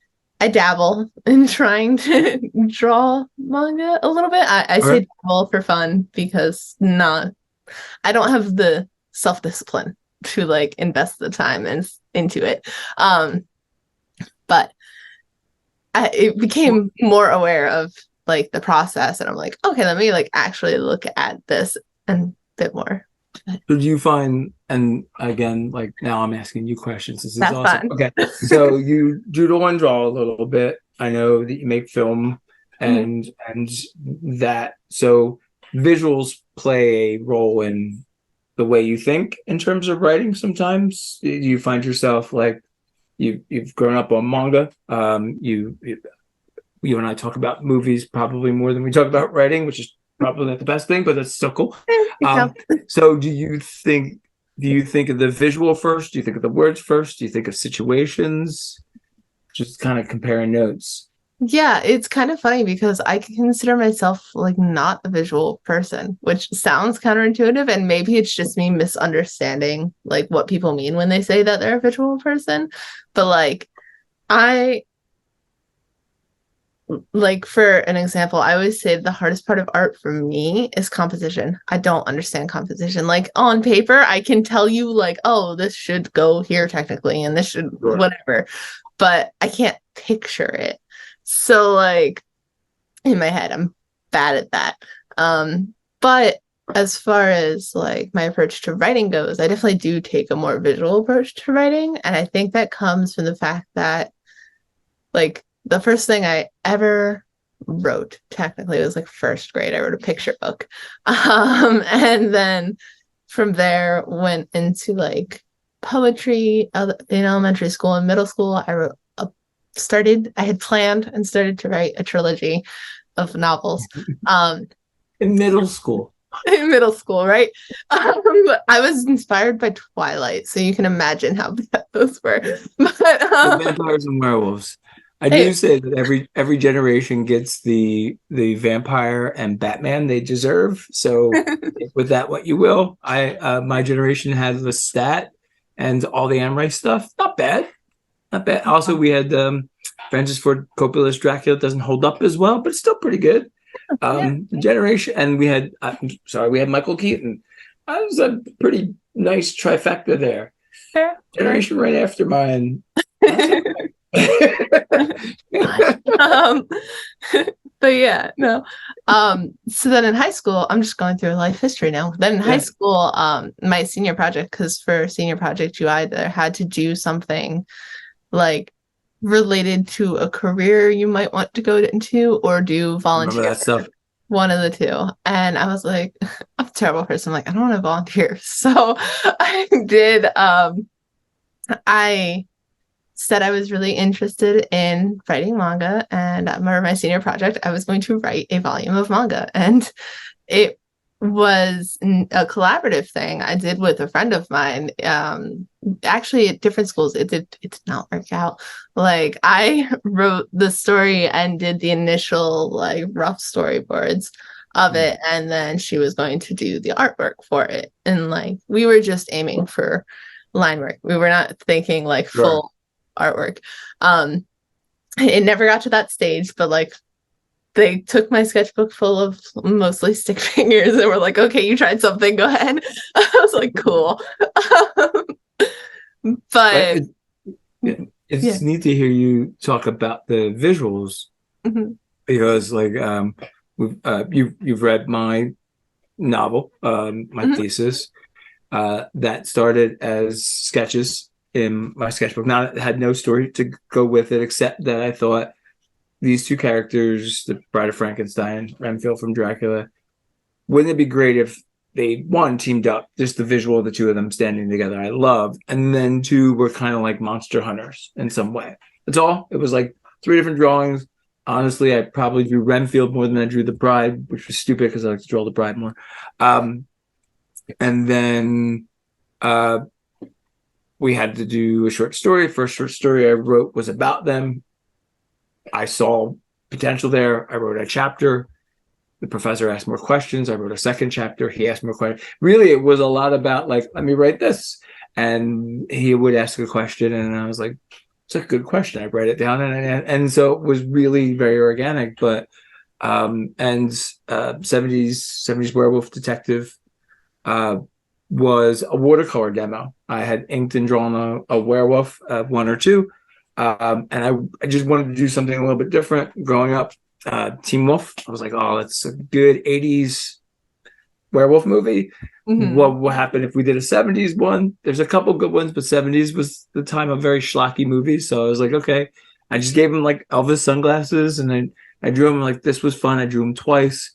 I dabble in trying to draw manga a little bit. I say dabble for fun, because I don't have the self-discipline to like invest the time into it. But it became more aware of like the process, and I'm like, okay, let me like actually look at this and a bit more. So do you find, and again, like now I'm asking you questions. This is That's awesome. fun. Okay. So you doodle and draw a little bit. I know that you make film and that. So visuals play a role in the way you think in terms of writing sometimes. You find yourself like you've grown up on manga. You and I talk about movies probably more than we talk about writing, which is probably not the best thing, but that's so cool. So do you think of the visual first? Do you think of the words first? Do you think of situations? Just kind of comparing notes. Yeah, it's kind of funny because I consider myself like not a visual person, which sounds counterintuitive, and maybe it's just me misunderstanding like what people mean when they say that they're a visual person. But like I like for an example, I always say the hardest part of art for me is composition. I don't understand composition. Like on paper, I can tell you like, oh, this should go here technically, and this should Sure. whatever, but I can't picture it. So like in my head, I'm bad at that. But as far as like my approach to writing goes, I definitely do take a more visual approach to writing, and I think that comes from the fact that like the first thing I ever wrote technically was like first grade. I wrote a picture book. And then from there went into like poetry in elementary school and middle school. I had planned and started to write a trilogy of novels. In middle school. In middle school, right? I was inspired by Twilight, so you can imagine how bad those were. But Vampires and werewolves. I do say that every generation gets the vampire and Batman they deserve. So with that, what you will. My generation had Lestat and all the Anne Rice stuff. Not bad, not bad. Also, we had Francis Ford Coppola's Dracula. Doesn't hold up as well, but it's still pretty good. Generation, and we had we had Michael Keaton. That was a pretty nice trifecta there. Generation right after mine. But yeah, no. So then in high school, I'm just going through life history now. Then in high school, my senior project, because for senior project you either had to do something like related to a career you might want to go into or do volunteer. Remember that stuff. One of the two. And I was like, I'm a terrible person. I'm like, I don't want to volunteer. So I did I said I was really interested in writing manga, and for my senior project, I was going to write a volume of manga, and it was a collaborative thing I did with a friend of mine. Actually, at different schools, it did not work out. Like I wrote the story and did the initial like rough storyboards of it, and then she was going to do the artwork for it, and like we were just aiming for line work. We were not thinking like full artwork. It never got to that stage, but like they took my sketchbook full of mostly stick figures and were like, okay, you tried something, go ahead. I was like, cool. But it's neat to hear you talk about the visuals, because like you've read my novel, my thesis, that started as sketches in my sketchbook. Now it had no story to go with it, except that I thought these two characters, the Bride of Frankenstein, Renfield from Dracula, wouldn't it be great if they, one, teamed up, just the visual of the two of them standing together I loved, and then two were kind of like monster hunters in some way. That's all. It was like 3 different drawings. Honestly, I probably drew Renfield more than I drew the Bride, which was stupid because I like to draw the Bride more. And then we had to do a short story. First short story I wrote was about them. I saw potential there. I wrote a chapter. The professor asked more questions. I wrote a second chapter. He asked more questions. Really, it was a lot about like, let me write this. And he would ask a question, and I was like, it's a good question. I write it down, and so it was really very organic. But 70s werewolf detective was a watercolor demo. I had inked and drawn a werewolf, 1 or 2. And I just wanted to do something a little bit different. Growing up, Teen Wolf, I was like, oh, that's a good 80s werewolf movie. What would happen if we did a 70s one? There's a couple good ones, but 70s was the time of very schlocky movies. So I was like, okay. I just gave him like Elvis sunglasses, and I drew him like, this was fun. I drew him twice.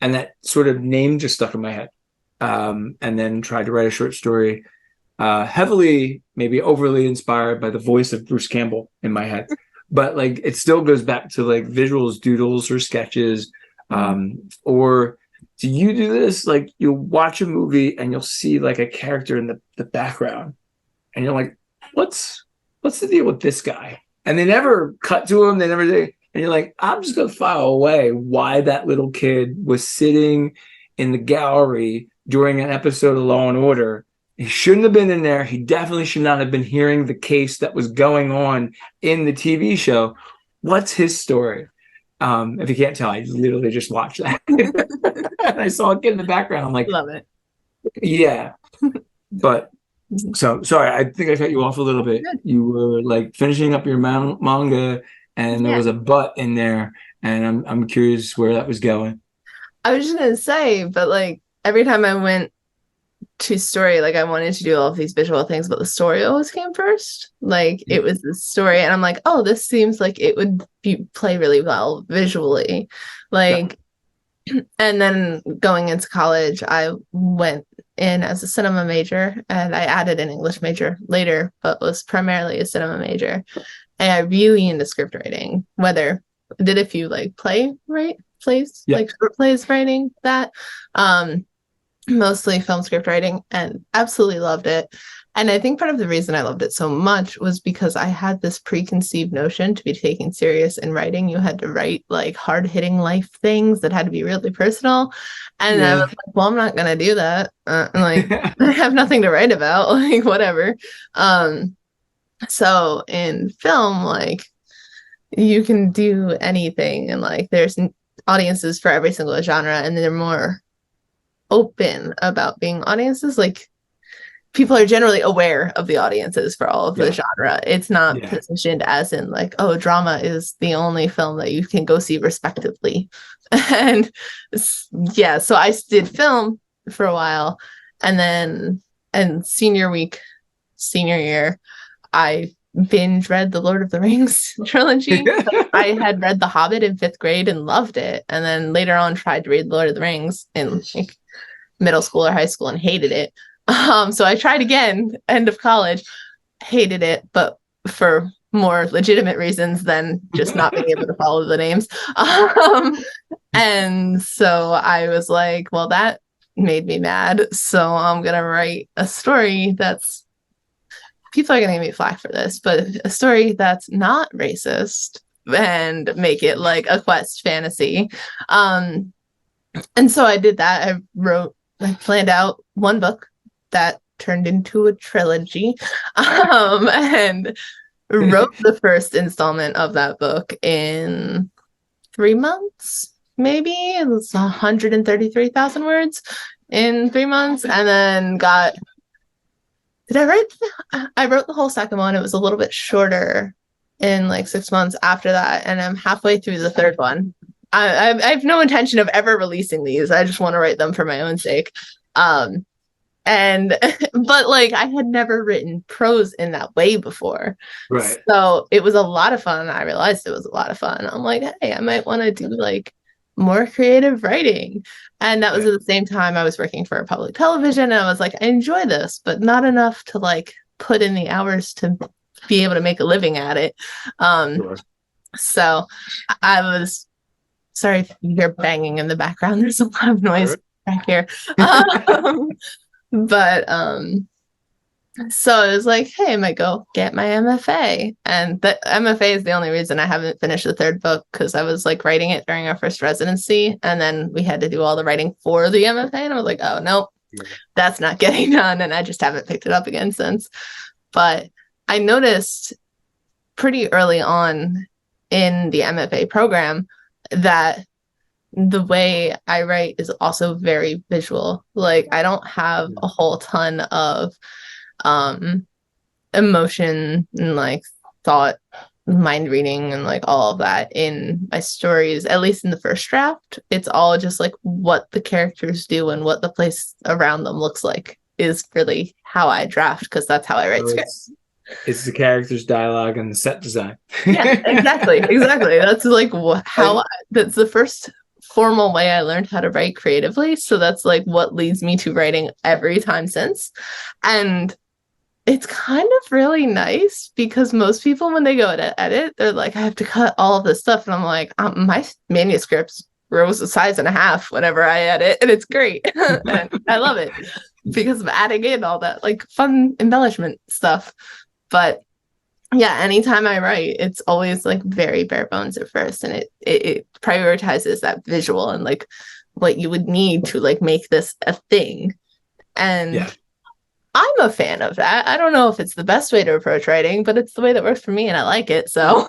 And that sort of name just stuck in my head. And then tried to write a short story, heavily, maybe overly inspired by the voice of Bruce Campbell in my head. But like, it still goes back to like visuals, doodles, or sketches. Or do you do this? Like, you'll watch a movie and you'll see like a character in the background, and you're like, what's the deal with this guy? And they never cut to him. They never say, And you're like, I'm just gonna file away why that little kid was sitting in the gallery during an episode of Law and Order. He shouldn't have been in there. He definitely should not have been hearing the case that was going on in the TV show. What's his story? If you can't tell, I literally just watched that. And I saw a kid in the background. I'm like, Love it. yeah. But so sorry, I think I cut you off a little bit. Good. You were like finishing up your manga, and there was a but in there, and I'm curious where that was going. I was just gonna say, but like every time I went to story, like I wanted to do all of these visual things, but the story always came first. Like it was the story, and I'm like, oh, this seems like it would play really well visually. Like, and then going into college, I went in as a cinema major, and I added an English major later, but was primarily a cinema major. And I really into script writing. Whether did a few like plays, like short plays writing that. Mostly film script writing, and absolutely loved it. And I think part of the reason I loved it so much was because I had this preconceived notion to be taken serious in writing. You had to write like hard-hitting life things that had to be really personal. And I was like, well, I'm not going to do that. Like, I have nothing to write about, like, whatever. So in film, like, you can do anything, and like, there's audiences for every single genre, and they're more open about being audiences. Like people are generally aware of the audiences for all of the genre. It's not positioned as in like, oh, drama is the only film that you can go see respectively. And so I did film for a while, and then senior year, I binge read the Lord of the Rings trilogy. I had read The Hobbit in 5th grade and loved it, and then later on tried to read Lord of the Rings in like middle school or high school and hated it. So I tried again, end of college, hated it, but for more legitimate reasons than just not being able to follow the names. And so I was like, well, that made me mad. So I'm going to write a story that's, people are going to give me flack for this, but a story that's not racist and make it like a quest fantasy. And so I did that. I planned out one book that turned into a trilogy, and wrote the first installment of that book in 3 months, maybe. It was 133,000 words in 3 months, and then I wrote the whole second one. It was a little bit shorter in like 6 months after that, and I'm halfway through the third one. I have no intention of ever releasing these. I just want to write them for my own sake. But like I had never written prose in that way before. Right. So it was a lot of fun. I realized it was a lot of fun. I'm like, hey, I might want to do like more creative writing. And that was at the same time I was working for public television, and I was like, I enjoy this, but not enough to like put in the hours to be able to make a living at it. So I was, sorry if you hear banging in the background. There's a lot of noise back here. So I was like, hey, I might go get my MFA. And the MFA is the only reason I haven't finished the third book, because I was like writing it during our first residency, and then we had to do all the writing for the MFA, and I was like, oh, no, that's not getting done. And I just haven't picked it up again since. But I noticed pretty early on in the MFA program that the way I write is also very visual. Like I don't have a whole ton of emotion and like thought, mind reading, and like all of that in my stories, at least in the first draft. It's all just like what the characters do and what the place around them looks like is really how I draft, because that's how I write scripts. It's the characters' dialogue and the set design. Yeah, exactly. That's like that's the first formal way I learned how to write creatively. So that's like what leads me to writing every time since. And it's kind of really nice, because most people, when they go to edit, they're like, I have to cut all of this stuff. And I'm like, my manuscripts grows a size and a half whenever I edit, and it's great. And I love it because of adding in all that like fun embellishment stuff. But yeah, anytime I write, it's always like very bare bones at first, and it prioritizes that visual and like what you would need to like make this a thing. Yeah. And I'm a fan of that. I don't know if it's the best way to approach writing, but it's the way that works for me and I like it. So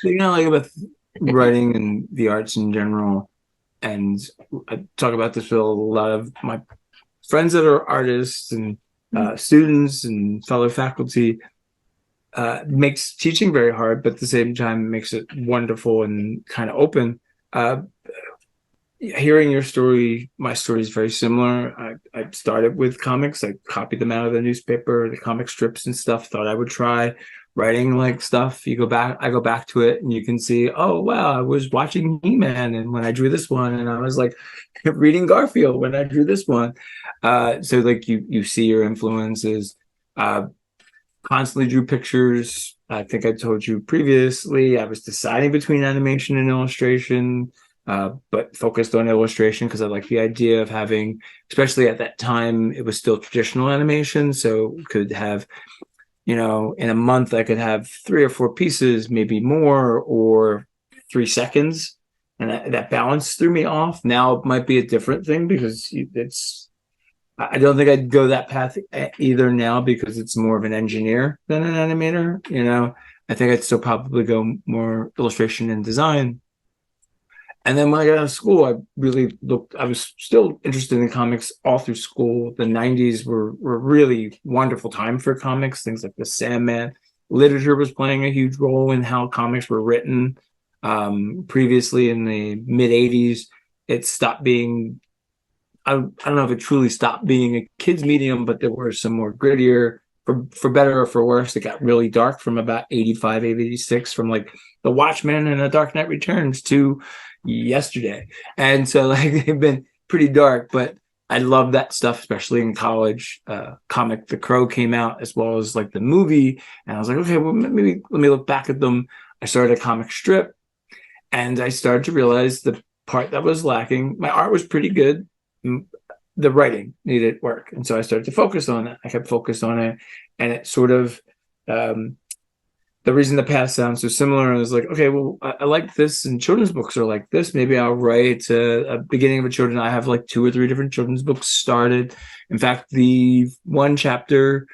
Like with writing and the arts in general, and I talk about this with a lot of my friends that are artists and students and fellow faculty. Makes teaching very hard, but at the same time makes it wonderful and kind of open. Hearing your story, my story is very similar. I started with comics. I copied them out of the newspaper, the comic strips and stuff. Thought I would try writing like stuff. I go back to it, and you can see, oh wow, I was watching He-Man, and when I drew this one, and I was like reading Garfield when I drew this one. So like you see your influences. Constantly drew pictures. I think I told you previously, I was deciding between animation and illustration, but focused on illustration because I like the idea of having, especially at that time, it was still traditional animation. So could have, in a month, I could have 3 or 4 pieces, maybe more, or 3 seconds. And that balance threw me off. Now it might be a different thing because I don't think I'd go that path either now because it's more of an engineer than an animator. I think I'd still probably go more illustration and design. And then when I got out of school, I was still interested in comics all through school. The 90s were really wonderful time for comics, things like The Sandman. Literature was playing a huge role in how comics were written. Previously in the mid 80s, it stopped being, I don't know if it truly stopped being a kid's medium, but there were some more grittier, for better or for worse. It got really dark from about 85, 86, from like The Watchmen and The Dark Knight Returns to yesterday. And so like they've been pretty dark, but I love that stuff, especially in college. Comic The Crow came out as well as like the movie. And I was like, okay, well, maybe let me look back at them. I started a comic strip and I started to realize the part that was lacking. My art was pretty good. The writing needed work. And so I started to focus on it. I kept focused on it. And it sort of, the reason the past sounds so similar is like, okay, well, I like this, and children's books are like this. Maybe I'll write a beginning of a children. I have like 2 or 3 different children's books started. In fact, the one chapter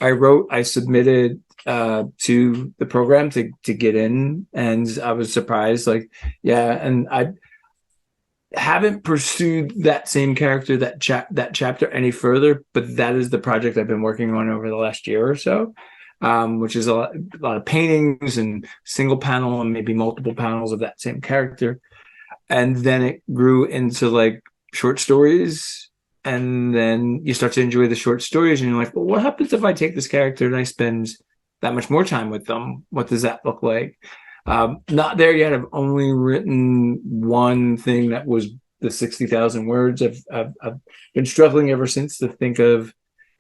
I wrote, I submitted to the program to get in, and I was surprised. Like, yeah, and I haven't pursued that same character, that chapter any further, but that is the project I've been working on over the last year or so. Which is a lot of paintings and single panel and maybe multiple panels of that same character. And then it grew into like short stories. And then you start to enjoy the short stories and you're like, well, what happens if I take this character and I spend that much more time with them? What does that look like? Not there yet. I've only written one thing that was the 60,000 words. I've been struggling ever since to think of,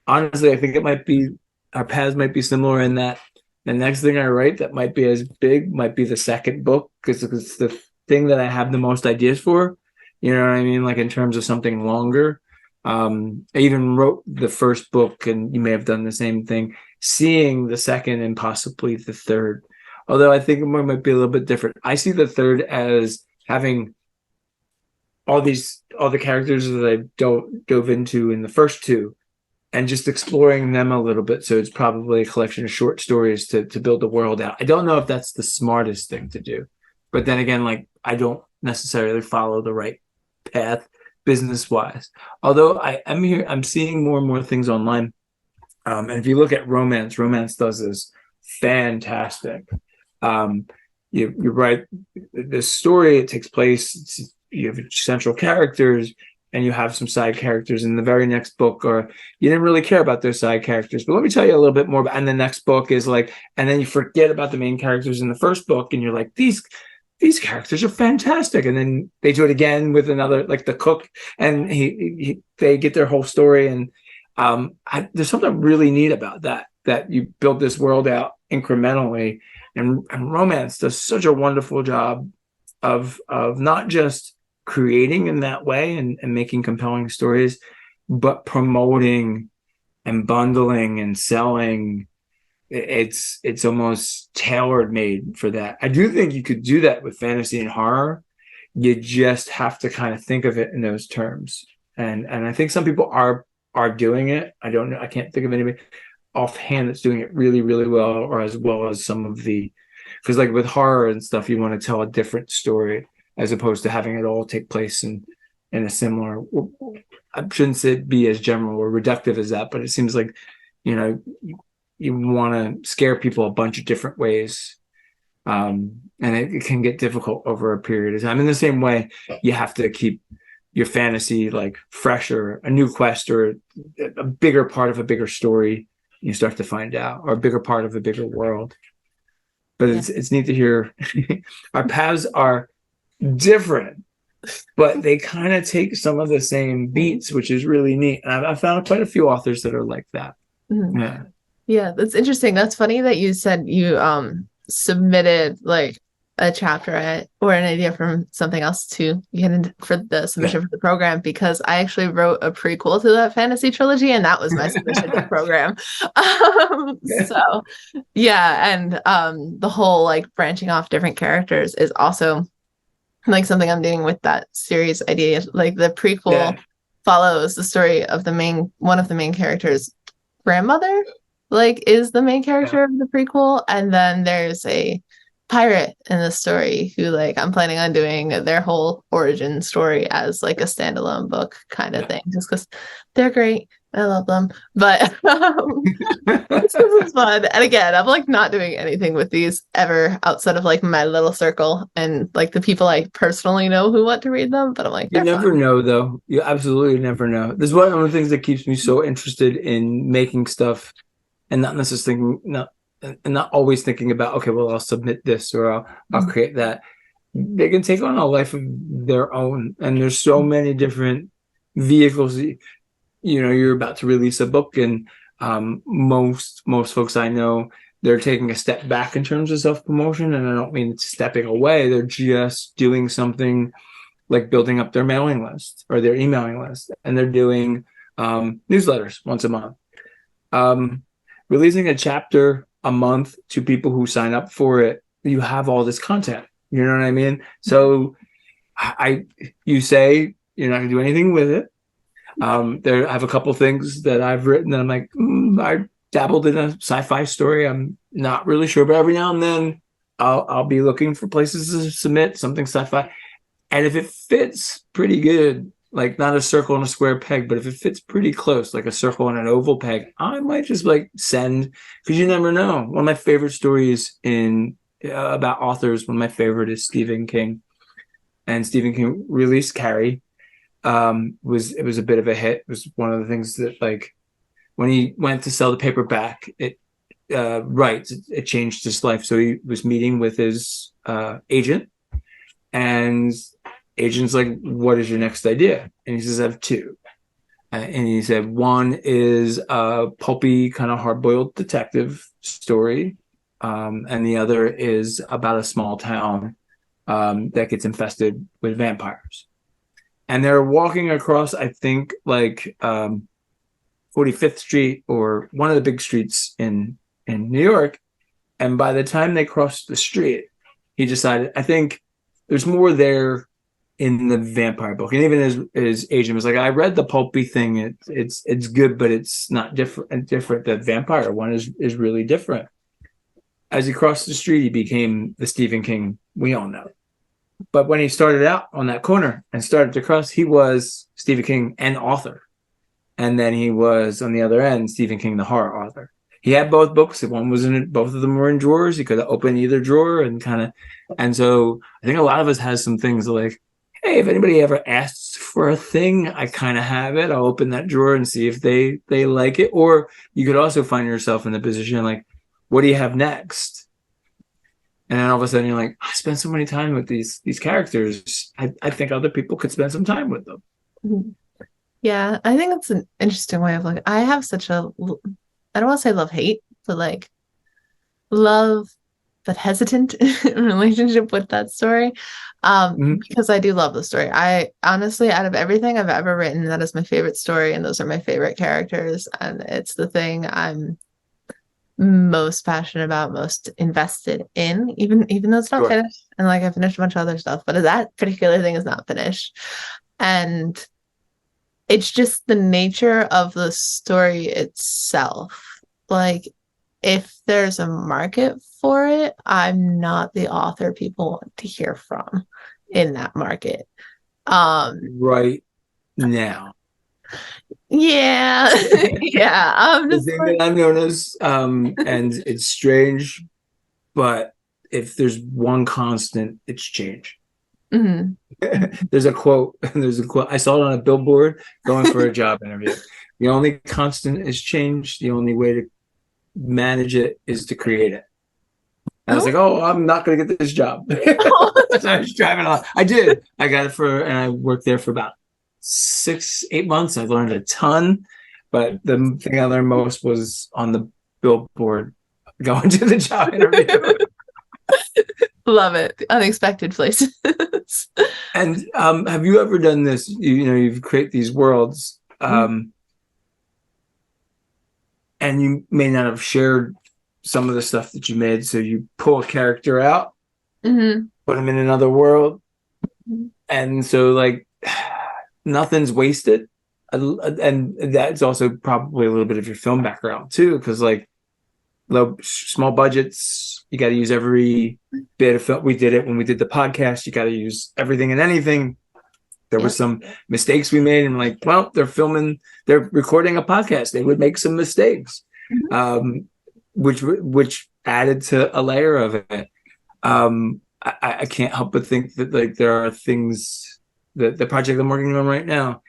honestly, I think it might be, our paths might be similar in that the next thing I write that might be as big might be the second book, because it's the thing that I have the most ideas for. You know what I mean? Like in terms of something longer. I even wrote the first book, and you may have done the same thing, seeing the second and possibly the third. Although I think it might be a little bit different. I see the third as having all the characters that I dove into in the first 2, and just exploring them a little bit. So it's probably a collection of short stories to build the world out. I don't know if that's the smartest thing to do, but then again, like I don't necessarily follow the right path business wise. Although I'm seeing more and more things online. And if you look at romance does this fantastic. You write this story, it takes place, you have central characters, and you have some side characters in the very next book, or you didn't really care about those side characters, but let me tell you a little bit more about, and the next book is like, and then you forget about the main characters in the first book, and you're like, these characters are fantastic. And then they do it again with another, like the cook, and they get their whole story. And there's something really neat about that you build this world out incrementally, and romance does such a wonderful job of not just creating in that way and making compelling stories, but promoting and bundling and selling it's almost tailor made for that. I do think you could do that with fantasy and horror. You just have to kind of think of it in those terms. And I think some people are doing it. I don't know. I can't think of anybody offhand that's doing it really, really well, or as well as some of the, because like with horror and stuff, you want to tell a different story as opposed to having it all take place in a similar, I shouldn't say be as general or reductive as that, but it seems like, you want to scare people a bunch of different ways. And it can get difficult over a period of time. In the same way, you have to keep your fantasy like fresh, or a new quest, or a bigger part of a bigger story you start to find out, or a bigger part of a bigger world. But it's neat to hear our paths are different, but they kind of take some of the same beats, which is really neat. And I've found quite a few authors that are like that. Mm-hmm. Yeah, that's interesting. That's funny that you said you submitted like a chapter or an idea from something else to get in for the submission for the program, because I actually wrote a prequel to that fantasy trilogy, and that was my submission to the program. So yeah, and the whole like branching off different characters is also like something I'm doing with that series idea. Like the prequel follows the story of one of the main characters' grandmother, like is the main character of the prequel, and then there's a pirate in the story who like I'm planning on doing their whole origin story as like a standalone book kind of thing, just because they're great. I love them, but this is fun. And again, I'm like not doing anything with these ever outside of like my little circle and like the people I personally know who want to read them. But I'm like, you never know, though. You absolutely never know. This is one of the things that keeps me so interested in making stuff, and not necessarily not always thinking about, okay, well, I'll submit this or I'll create that. They can take on a life of their own, and there's so many different vehicles. You're about to release a book, and most folks I know, they're taking a step back in terms of self-promotion, and I don't mean it's stepping away. They're just doing something like building up their mailing list or their emailing list, and they're doing newsletters once a month. Releasing a chapter a month to people who sign up for it, you have all this content. You know what I mean? So you say you're not gonna do anything with it. I have a couple things that I've written that I'm like, I dabbled in a sci-fi story. I'm not really sure, but every now and then I'll be looking for places to submit something sci-fi. And if it fits pretty good, like not a circle and a square peg, but if it fits pretty close, like a circle and an oval peg, I might just like send, because you never know. One of my favorite stories about authors, one of my favorite is Stephen King. And Stephen King released Carrie. It was a bit of a hit. It was one of the things that, like, when he went to sell the paperback, it changed his life. So he was meeting with his agent, and agent's like, what is your next idea? And he says, I have two. And he said, one is a pulpy, kind of hard-boiled detective story. And the other is about a small town that gets infested with vampires. And they're walking across, I think, like 45th Street or one of the big streets in New York. And by the time they crossed the street, he decided, I think there's more there in the vampire book. And even his agent was like, I read the pulpy thing. It's good, but it's not different. The vampire one is really different. As he crossed the street, he became the Stephen King we all know. But when he started out on that corner and started to cross, he was Stephen King, an author. And then he was on the other end, Stephen King, the horror author. He had both books. One was both of them were in drawers. He could open either drawer and so I think a lot of us has some things like, hey, if anybody ever asks for a thing, I kind of have it. I'll open that drawer and see if they like it. Or you could also find yourself in the position like, what do you have next? And then all of a sudden you're like, I spent so many time with these characters. I think other people could spend some time with them. Yeah, I think that's an interesting way of looking. I have such a, I don't want to say love-hate, but like love but hesitant relationship with that story. Because I do love the story. I honestly, out of everything I've ever written, that is my favorite story, and those are my favorite characters. And it's the thing I'm most passionate about, most invested in, even though it's not Sure. finished. And like I finished a bunch of other stuff, but that particular thing is not finished. And it's just the nature of the story itself. Like, if there's a market for it, I'm not the author people want to hear from in that market. Right now. Yeah. Yeah. I'm The just thing like, that I've noticed, and it's strange, but if there's one constant, it's change. mhm. There's a quote. I saw it on a billboard going for a job interview. The only constant is change. The only way to manage it is to create it. And I was like, oh, I'm not going to get this job. So I was driving on. I did. I got it and I worked there for about 6-8 months. I learned a ton, but the thing I learned most was on the billboard going to the job interview. Love it. The unexpected places. And have you ever done this? You've created these worlds, and you may not have shared some of the stuff that you made. So you pull a character out, put them in another world, and so like nothing's wasted. And that's also probably a little bit of your film background too, because like small budgets, you got to use every bit of film. We did it when we did the podcast. You got to use everything and anything. There was some mistakes we made, and like, well, they're recording a podcast. They would make some mistakes, which added to a layer of it. I can't help but think that like there are things that the project I'm working on right now,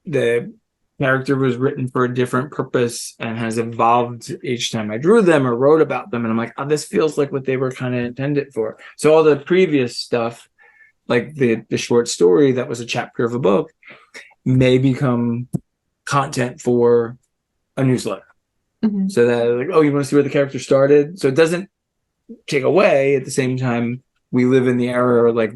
the character was written for a different purpose and has evolved each time I drew them or wrote about them. And I'm like, oh, this feels like what they were kind of intended for. So all the previous stuff, like the short story that was a chapter of a book, may become content for a newsletter. So that like, oh, you want to see where the character started? So it doesn't take away. At the same time, we live in the era where like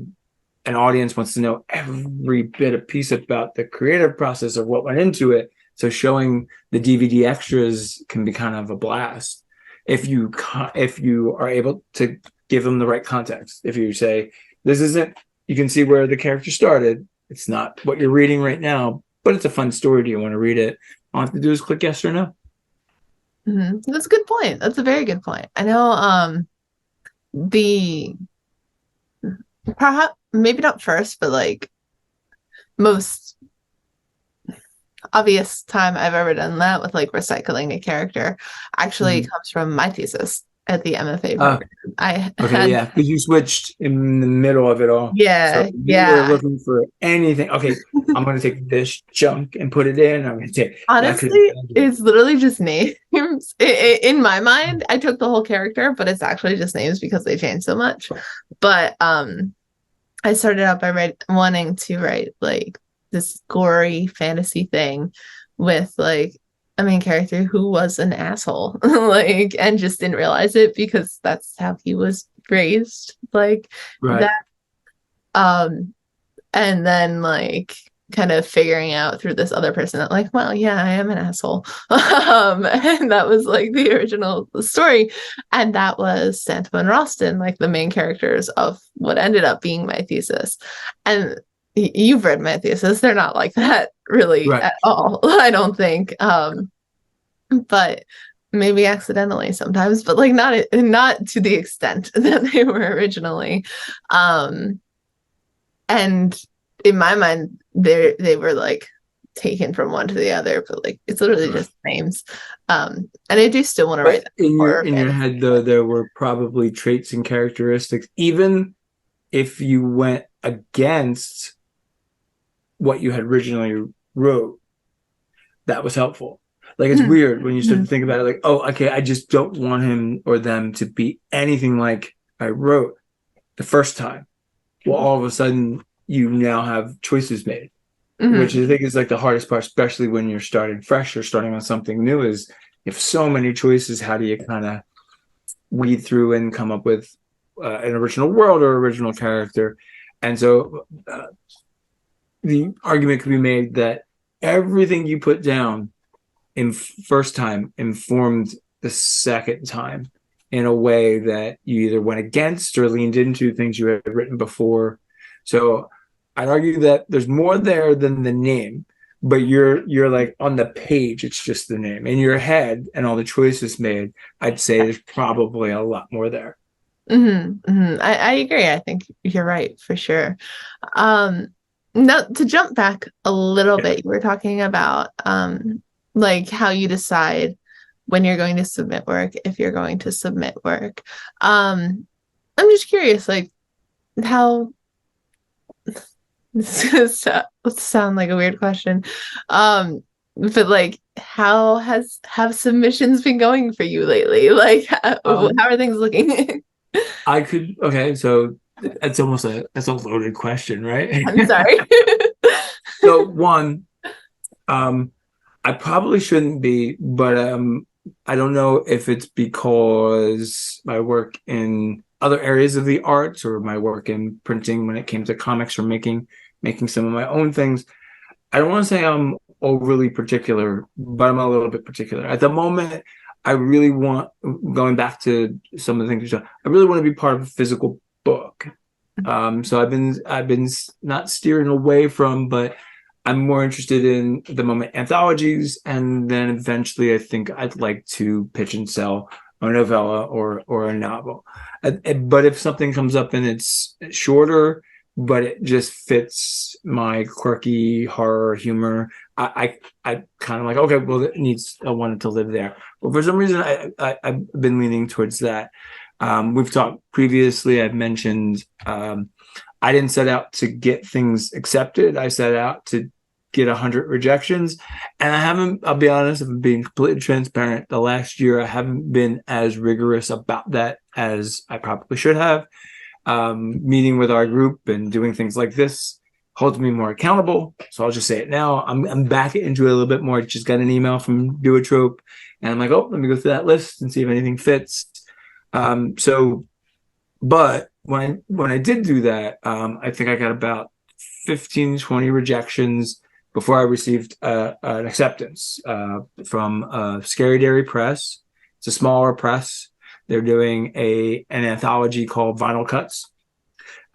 an audience wants to know every bit of piece about the creative process of what went into it. So showing the DVD extras can be kind of a blast if you are able to give them the right context. If you say, this isn't, you can see where the character started. It's not what you're reading right now, but it's a fun story. Do you want to read it? All you have to do is click yes or no. That's a good point. That's a very good point. I know the perhaps maybe not first, but like most obvious time I've ever done that with like recycling a character actually comes from my thesis at the MFA program. Because you switched in the middle of it all. Yeah, so you were looking for anything. Okay, I'm going to take this chunk and put it in. I'm going to take. Honestly, it's literally just names. In my mind, I took the whole character, but it's actually just names because they changed so much. But I started out by wanting to write like this gory fantasy thing with like a main character who was an asshole, like, and just didn't realize it because that's how he was raised, like that. And then like kind of figuring out through this other person that like, well, yeah, I am an asshole. And that was like the original story. And that was Santa and Ralston, like the main characters of what ended up being my thesis. And you've read my thesis. They're not like that really at all, I don't think. But maybe accidentally sometimes, but like not to the extent that they were originally. And in my mind, they were like taken from one to the other, but like it's literally just names. And I do still want to write that in your head though, there were probably traits and characteristics, even if you went against what you had originally wrote, that was helpful. Like it's weird when you start to think about it, like, oh, okay, I just don't want him or them to be anything like I wrote the first time. Well, all of a sudden you now have choices made, which I think is like the hardest part, especially when you're starting fresh or starting on something new, is you have so many choices. How do you kind of weed through and come up with an original world or original character? And so the argument could be made that everything you put down in first time informed the second time in a way that you either went against or leaned into things you had written before. So I'd argue that there's more there than the name, but you're like on the page, it's just the name. In your head and all the choices made, I'd say there's probably a lot more there. I agree. I think you're right for sure. Now to jump back a little bit, you were talking about like how you decide when you're going to submit work, if you're going to submit work. I'm just curious, like how this is gonna sound like a weird question. But like how have submissions been going for you lately? Like how are things looking? Okay, so that's a loaded question, right? I'm sorry. So one, I probably shouldn't be, but I don't know if it's because my work in other areas of the arts or my work in printing when it came to comics or making some of my own things. I don't want to say I'm overly particular, but I'm a little bit particular. At the moment, I really want, going back to some of the things you said, I really want to be part of a physical book. So I've been not steering away from, but I'm more interested in the moment anthologies, and then eventually I think I'd like to pitch and sell a novella or a novel. But if something comes up and it's shorter, but it just fits my quirky horror humor, I kind of like, okay, well, I want it to live there. But for some reason, I've been leaning towards that. We've talked previously, I've mentioned I didn't set out to get things accepted. I set out to get 100 rejections. And I'll be honest, if I'm being completely transparent, the last year I haven't been as rigorous about that as I probably should have. Meeting with our group and doing things like this holds me more accountable. So I'll just say it now. I'm back into it a little bit more. I just got an email from Duotrope, and I'm like, oh, let me go through that list and see if anything fits. But when I did do that, I think I got about 15, 20 rejections before I received an acceptance from Scary Dairy Press. It's a smaller press. They're doing an anthology called Vinyl Cuts.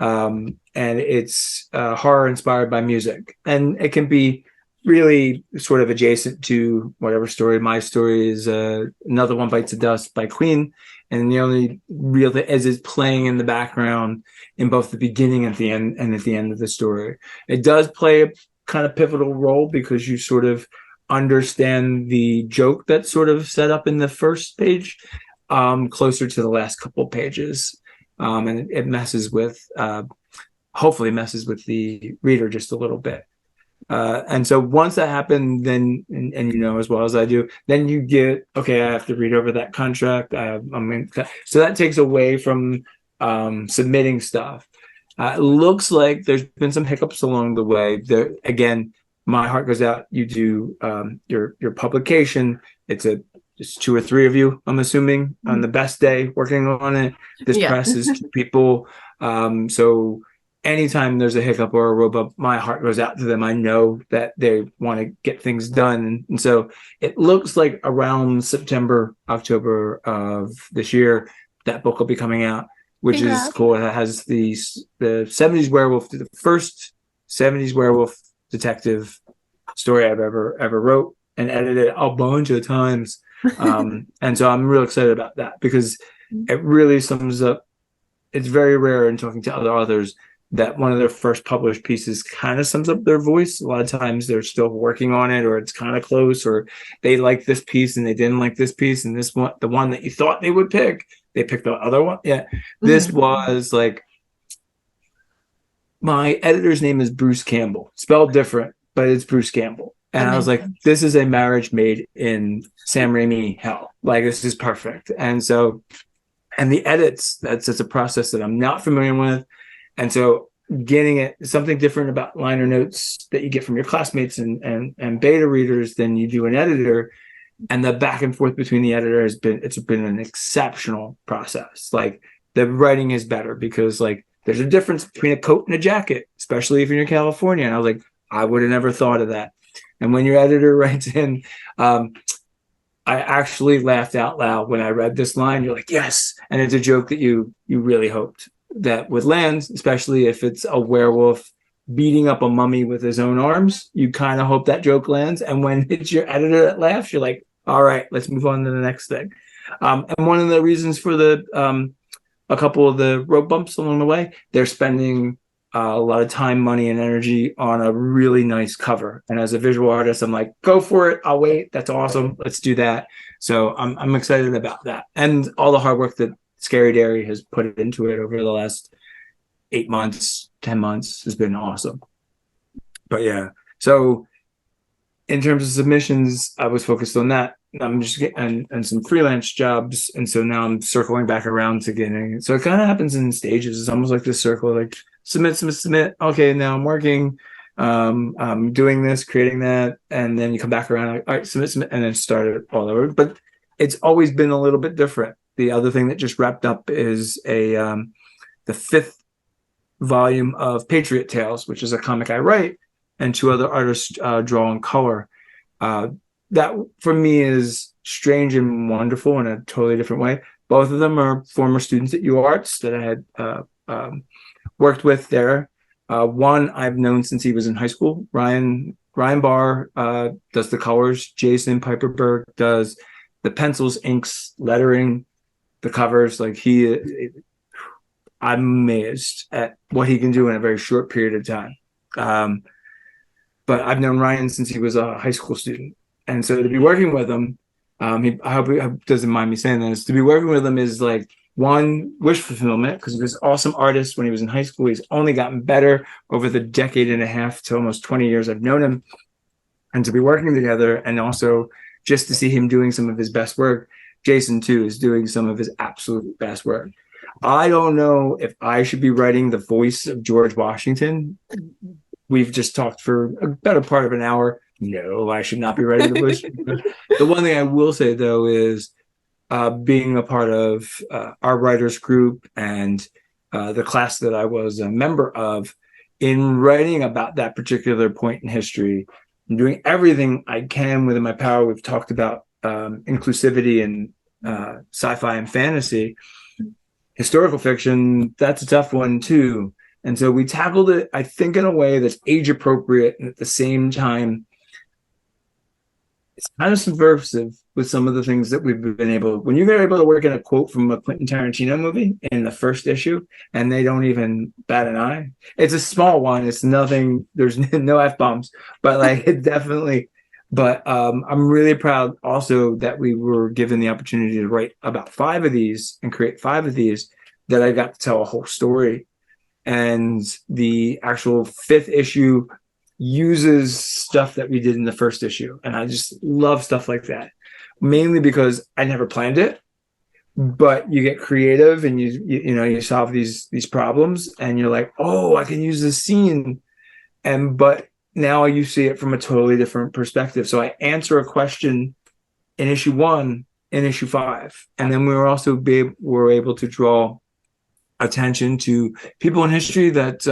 And it's horror inspired by music. And it can be really sort of adjacent to whatever story. My story is Another One Bites the Dust by Queen. And the only real thing is it's playing in the background in both the beginning and the end, and at the end of the story. It does play a kind of pivotal role because you sort of understand the joke that's sort of set up in the first page closer to the last couple pages. And it messes with, hopefully messes with the reader just a little bit. And so once that happened, then, and you know as well as I do, then you get, okay, I have to read over that contract. So that takes away from submitting stuff. It looks like there's been some hiccups along the way. There, again, my heart goes out. You do your publication. It's 2 or 3 of you, I'm assuming, on the best day working on it. This press is 2 people. So anytime there's a hiccup or a roadblock, my heart goes out to them. I know that they want to get things done. And so it looks like around September, October of this year, that book will be coming out, which is cool. It has the 70s werewolf, the first 70s werewolf detective story I've ever wrote and edited a bunch of times. And so I'm real excited about that because it really sums up. It's very rare in talking to other authors that one of their first published pieces kind of sums up their voice. A lot of times they're still working on it, or it's kind of close, or they like this piece and they didn't like this piece, and this one, the one that you thought they would pick, they picked the other one. Yeah, this was like, my editor's name is Bruce Campbell, spelled different, but it's Bruce Campbell. And I was like, this is a marriage made in Sam Raimi hell. Like, this is perfect. And so, and the edits, that's a process that I'm not familiar with. And so getting it, something different about liner notes that you get from your classmates and beta readers than you do an editor. And the back and forth between the editor it's been an exceptional process. Like, the writing is better because, like, there's a difference between a coat and a jacket, especially if you're in California. And I was like, I would have never thought of that. And when your editor writes in, I actually laughed out loud when I read this line. You're like, yes. And it's a joke that you really hoped that would land, especially if it's a werewolf beating up a mummy with his own arms. You kind of hope that joke lands. And when it's your editor that laughs, you're like, all right, let's move on to the next thing. And one of the reasons for a couple of the road bumps along the way, they're spending a lot of time, money, and energy on a really nice cover. And as a visual artist, I'm like, go for it. I'll wait. That's awesome. Let's do that. So I'm excited about that. And all the hard work that Scary Dairy has put into it over the last 8 months, 10 months has been awesome. But yeah, so in terms of submissions, I was focused on that. I'm just getting and some freelance jobs, and so now I'm circling back around to getting it. So it kind of happens in stages. It's almost like this circle, like submit. Okay, now I'm working, I'm doing this, creating that, and then you come back around, like, all right, submit, and then start it all over. But it's always been a little bit different. The other thing that just wrapped up is the 5th volume of Patriot Tales, which is a comic I write, and 2 other artists draw and color. That for me is strange and wonderful in a totally different way. Both of them are former students at UArts that I had worked with there. One I've known since he was in high school. Ryan Barr does the colors. Jason Piperberg does the pencils, inks, lettering, the covers. Like I'm amazed at what he can do in a very short period of time. But I've known Ryan since he was a high school student. And so to be working with him, I hope he doesn't mind me saying this, to be working with him is like, one, wish fulfillment, because he was an awesome artist when he was in high school. He's only gotten better over the decade and a half to almost 20 years I've known him. And to be working together, and also just to see him doing some of his best work. Jason, too, is doing some of his absolute best work. I don't know if I should be writing the voice of George Washington. We've just talked for a better part of an hour. No, I should not be writing the voice. The one thing I will say, though, is being a part of our writers group and the class that I was a member of, in writing about that particular point in history, and doing everything I can within my power. We've talked about inclusivity and sci-fi and fantasy. Historical fiction, that's a tough one, too. And so we tackled it, I think, in a way that's age appropriate, and at the same time, it's kind of subversive with some of the things that we've been able. When you're able to work in a quote from a Quentin Tarantino movie in the first issue, and they don't even bat an eye. It's a small one. It's nothing. There's no F-bombs, but like it definitely. But I'm really proud also that we were given the opportunity to write about 5 of these and create 5 of these, that I got to tell a whole story. And the actual 5th issue uses stuff that we did in the first issue. And I just love stuff like that, mainly because I never planned it, but you get creative and you solve these problems, and you're like, oh, I can use this scene. But now you see it from a totally different perspective. So I answer a question in issue 1, in issue 5. And then we were also were able to draw attention to people in history that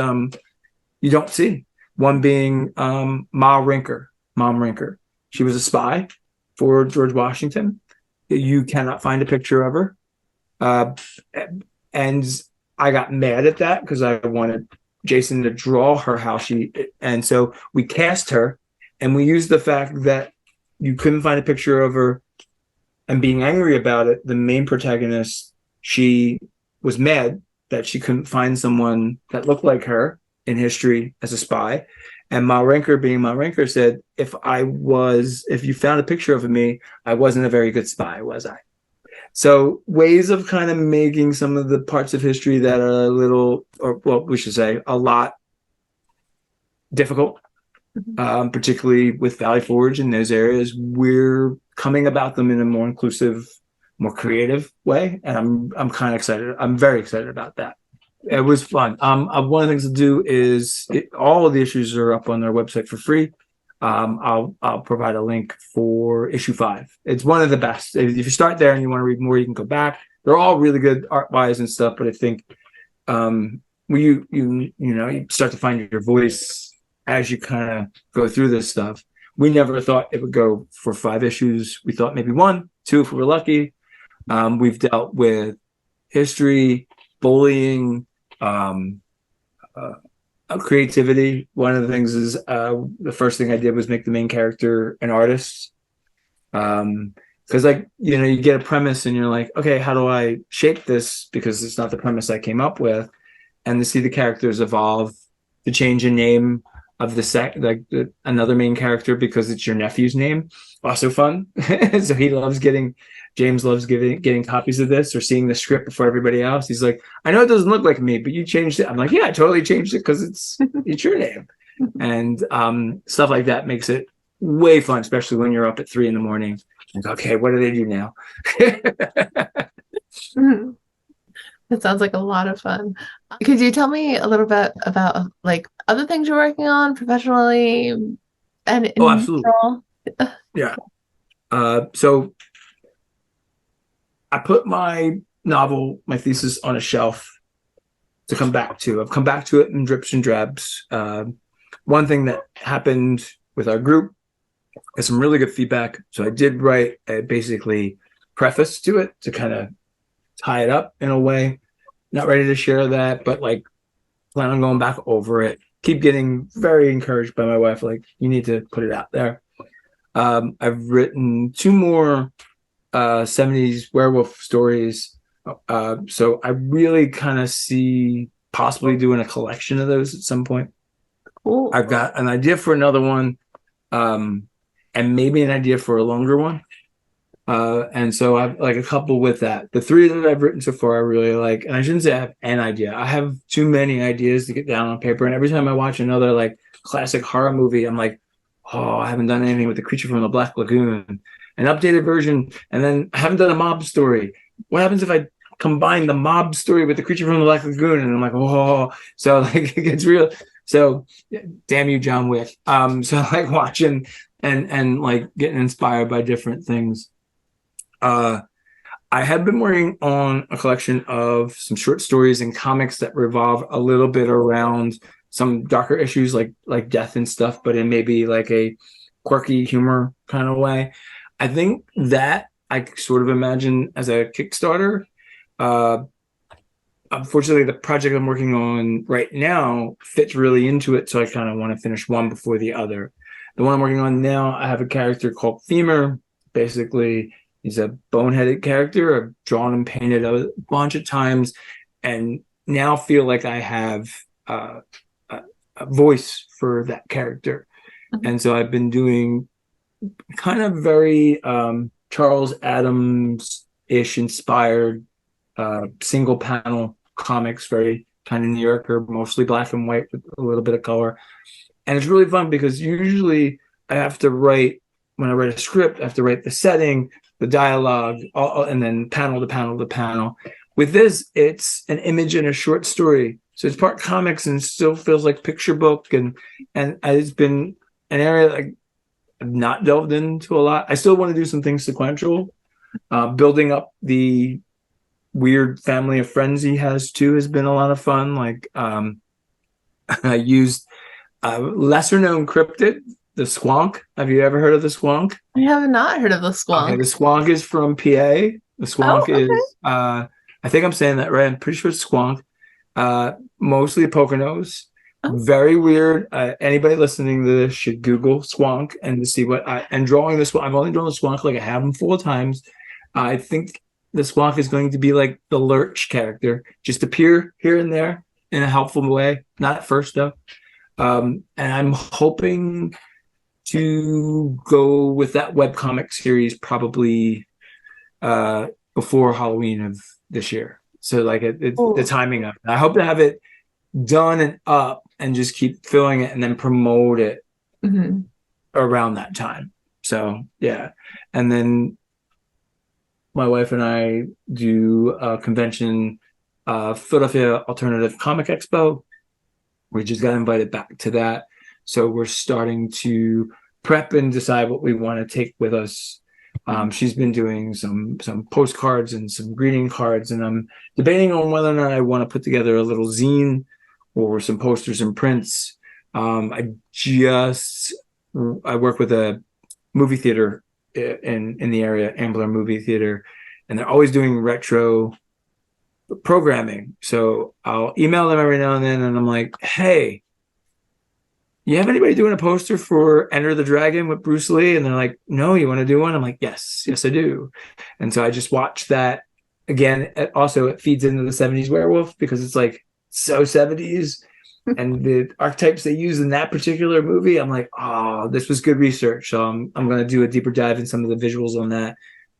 you don't see. One being Mom Rinker. She was a spy for George Washington. You cannot find a picture of her. And I got mad at that because I wanted Jason to draw her and so we cast her, and we used the fact that you couldn't find a picture of her and being angry about it. The main protagonist, she was mad that she couldn't find someone that looked like her in history as a spy. And Ma Rinker, being Ma Rinker, said, if you found a picture of me, I wasn't a very good spy, was I? So ways of kind of making some of the parts of history that are a little, or well, we should say a lot difficult, particularly with Valley Forge in those areas, we're coming about them in a more inclusive, more creative way. And I'm kind of excited. I'm very excited about that. It was fun. One of the things to do is all of the issues are up on their website for free. I'll provide a link for issue 5. It's one of the best. If you start there and you want to read more, you can go back. They're all really good art-wise and stuff, but I think you start to find your voice as you kind of go through this stuff. We never thought it would go for 5 issues. We thought maybe 1, 2 if we were lucky. We've dealt with history, bullying, creativity. One of the things is the first thing I did was make the main character an artist. Because you get a premise and you're like, okay, how do I shape this? Because it's not the premise I came up with. And to see the characters evolve, to change a name of another main character because it's your nephew's name, also fun. So James loves getting copies of this or seeing the script before everybody else. He's like, I know it doesn't look like me, but you changed it. I'm like, yeah, I totally changed it because it's your name. And stuff like that makes it way fun, especially when you're up at 3 a.m. Like, okay, what do they do now? That sounds like a lot of fun. Could you tell me a little bit about like other things you're working on professionally and in absolutely. Yeah. So I put my thesis on a shelf to come back to. I've come back to it in drips and drabs. One thing that happened with our group is some really good feedback. So I did write a basically preface to it to kind of tie it up in a way. Not ready to share that, but like plan on going back over it. Keep getting very encouraged by my wife. Like, you need to put it out there. I've written 2 more 70s werewolf stories. So I really kind of see possibly doing a collection of those at some point. Cool. I've got an idea for another one, and maybe an idea for a longer one. And so I've like a couple with that. The 3 that I've written so far I really like, and I shouldn't say I have an idea. I have too many ideas to get down on paper. And every time I watch another like classic horror movie, I'm like, oh, I haven't done anything with the Creature from the Black Lagoon, an updated version, and then I haven't done a mob story. What happens if I combine the mob story with the Creature from the Black Lagoon? And I'm like, oh, so like it gets real. So damn you, John Wick. So like watching and like getting inspired by different things. I have been working on a collection of some short stories and comics that revolve a little bit around some darker issues like death and stuff, but in maybe like a quirky humor kind of way. I think that I sort of imagine as a Kickstarter. Unfortunately, the project I'm working on right now fits really into it, so I kind of want to finish one before the other. The one I'm working on now, I have a character called Femur. Basically, he's a boneheaded character. I've drawn and painted a bunch of times, and now feel like I have a voice for that character. Mm-hmm. And so I've been doing kind of very Charles Adams-ish inspired single panel comics, very kind of New Yorker, mostly black and white with a little bit of color. And it's really fun because usually I have to write, when I write a script, I have to write the setting, the dialogue, and then panel to panel to panel. With this, it's an image and a short story. So it's part comics and still feels like picture book. And it's been an area that I've not delved into a lot. I still want to do some things sequential. Building up the weird family of friends he has too has been a lot of fun. Like I used lesser known cryptid, the Squonk. Have you ever heard of the Squonk? I have not heard of the Squonk. Okay, the Squonk is from PA. The Squonk is I think I'm saying that right. I'm pretty sure it's Squonk. Mostly a Poconos. Oh. Very weird. Anybody listening to this should Google Squonk and to see what and drawing this one. I've only drawn the Squonk like a handful of times. I think the Squonk is going to be like the Lurch character, just appear here and there in a helpful way. Not at first though. And I'm hoping to go with that webcomic series probably before Halloween of this year. So like it's the timing of it. I hope to have it done and up and just keep filling it and then promote it around that time. So yeah. And then my wife and I do a convention, Philadelphia Alternative Comic Expo. We just got invited back to that. So we're starting to prep and decide what we want to take with us. She's been doing some postcards and some greeting cards, and I'm debating on whether or not I want to put together a little zine or some posters and prints. I just I work with a movie theater in the area, Ambler Movie Theater, and they're always doing retro programming. So I'll email them every now and then, and I'm like, hey, you have anybody doing a poster for Enter the Dragon with Bruce Lee? And they're like, no, you want to do one? I'm like, yes, I do. And so I just watched that again. Also, it feeds into the 70s werewolf because it's like so 70s. And the archetypes they use in that particular movie, I'm like, oh, this was good research. So I'm going to do a deeper dive in some of the visuals on that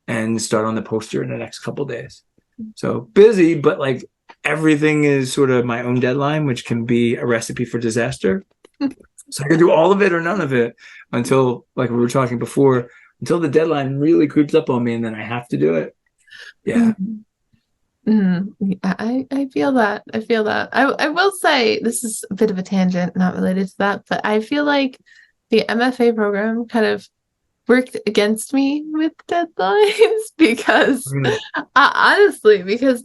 and start on the poster in the next couple of days. So busy, but like everything is sort of my own deadline, which can be a recipe for disaster. So I can do all of it or none of it until, like we were talking before, until the deadline really creeps up on me, and then I have to do it. Yeah. I feel that. I feel that. I will say this is a bit of a tangent, not related to that, but I feel like the MFA program kind of worked against me with deadlines because honestly, because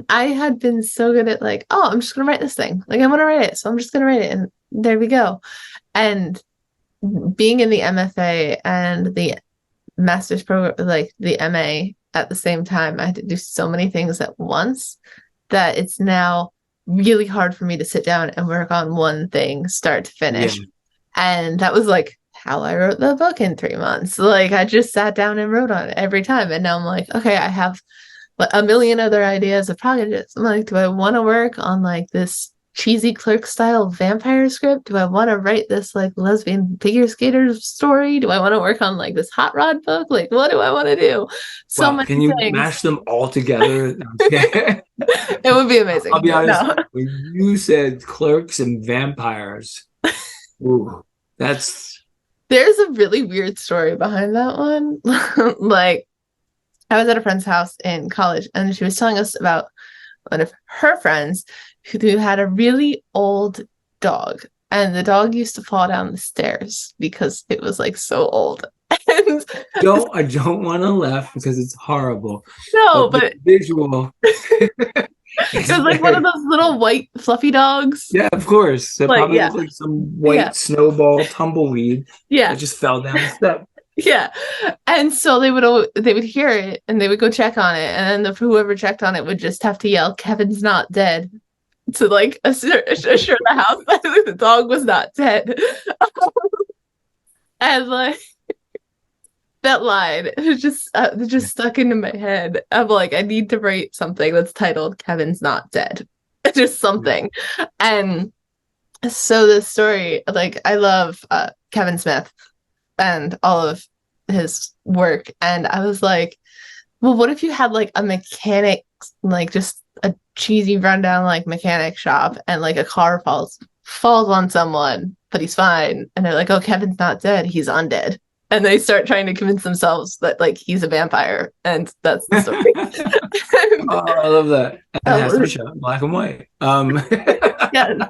I had been so good at like, oh, I'm just gonna write this thing. Like I want to write it, so I'm just gonna write it, and there we go. And being in the MFA and the master's program, like the MA at the same time, I had to do so many things at once that it's now really hard for me to sit down and work on one thing start to finish. Yeah. And that was like how I wrote the book in 3 months. Like I just sat down and wrote on it every time. And now I'm like, okay, I have a million other ideas of projects. I'm like, do I want to work on like this cheesy Clerk style vampire script? Do I want to write this like lesbian figure skater story? Do I want to work on like this hot rod book? Like, what do I want to do? So many can you things. Mash them all together? It would be amazing. I'll be honest. No. When you said clerks and vampires, ooh, there's a really weird story behind that one. Like, I was at a friend's house in college, and she was telling us about one of her friends who had a really old dog, and the dog used to fall down the stairs because it was like so old. And I don't want to laugh because it's horrible. No, but visual. It was like one of those little white fluffy dogs. Yeah, of course. It probably was like some white snowball tumbleweed. Yeah, that just fell down the step. Yeah, and so they would hear it and they would go check on it, and then whoever checked on it would just have to yell, "Kevin's not dead," to like assure the house that the dog was not dead. And like that line, it just stuck into my head. I'm like, I need to write something that's titled "Kevin's not dead," just something. And so this story, like, I love Kevin Smith and all of his work, and I was like, well, what if you had like a mechanic, like just a cheesy rundown like mechanic shop, and like a car falls on someone, but he's fine, and they're like, oh, Kevin's not dead, he's undead, and they start trying to convince themselves that like he's a vampire, and that's the story. Oh, I love that. It has to be shot in black and white. Yeah.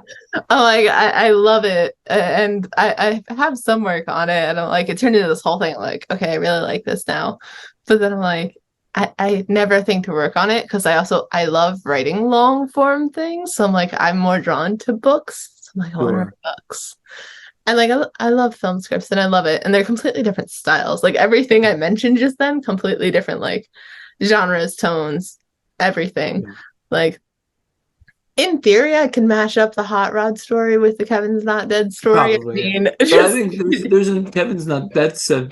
Oh, I love it, and I have some work on it, and I'm like, it turned into this whole thing. Like, okay, I really like this now, but then I'm like, I never think to work on it because I love writing long form things. So I'm like, I'm more drawn to books. So I'm like, I want to write books, and like I love film scripts, and I love it, and they're completely different styles. Like everything I mentioned just then, completely different, like genres, tones, everything. Like, in theory, I can mash up the Hot Rod story with the Kevin's Not Dead story. Probably, I mean, I think there's a Kevin's Not. That's a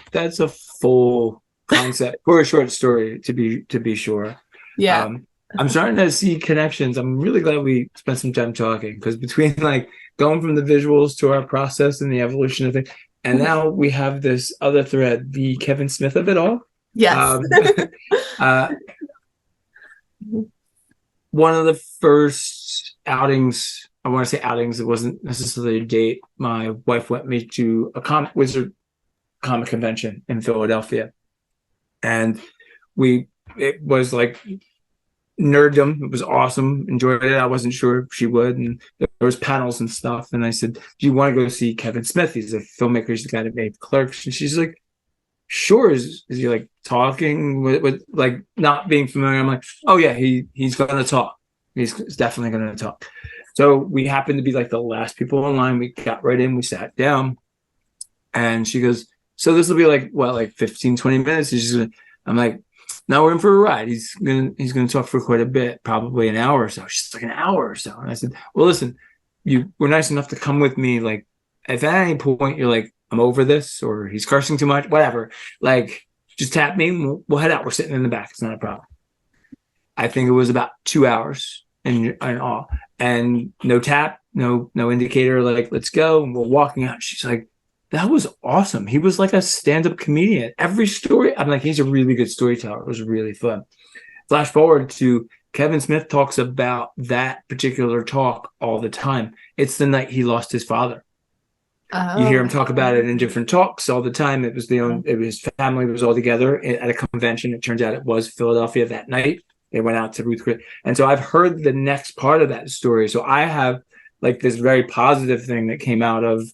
full concept for a short story, to be sure. Yeah. I'm starting to see connections. I'm really glad we spent some time talking, because between like going from the visuals to our process and the evolution of it, and now we have this other thread, the Kevin Smith of it all. Yes. One of the first outings, I want to say outings, it wasn't necessarily a date. My wife went me to a Wizard comic convention in Philadelphia. And it was like nerddom. It was awesome. Enjoyed it. I wasn't sure if she would. And there was panels and stuff. And I said, do you want to go see Kevin Smith? He's a filmmaker. He's the guy that made Clerks. And she's like, sure. Is he like talking with like not being familiar? I'm like, oh yeah, he's gonna talk. He's definitely gonna talk. So we happened to be like the last people in line. We got right in, we sat down, And she goes, so this will be like, what, like 15, 20 minutes? And she's gonna, I'm like, now we're in for a ride. He's gonna talk for quite a bit, probably an hour or so. She's like, an hour or so. And I said, well, listen, you were nice enough to come with me. Like, if at any point you're like, I'm over this, or he's cursing too much, whatever, like, just tap me and we'll head out. We're sitting in the back. It's not a problem. I think it was about 2 hours in all, and no tap, no indicator, like, let's go. And we're walking out. She's like, that was awesome. He was like a stand-up comedian. Every story, I'm like, he's a really good storyteller. It was really fun. Flash forward to Kevin Smith talks about that particular talk all the time. It's the night he lost his father. You hear him talk about it in different talks all the time. It was his family was all together at a convention. It turns out it was Philadelphia that night. They went out to Ruth Chris. And so I've heard the next part of that story. So I have like this very positive thing that came out of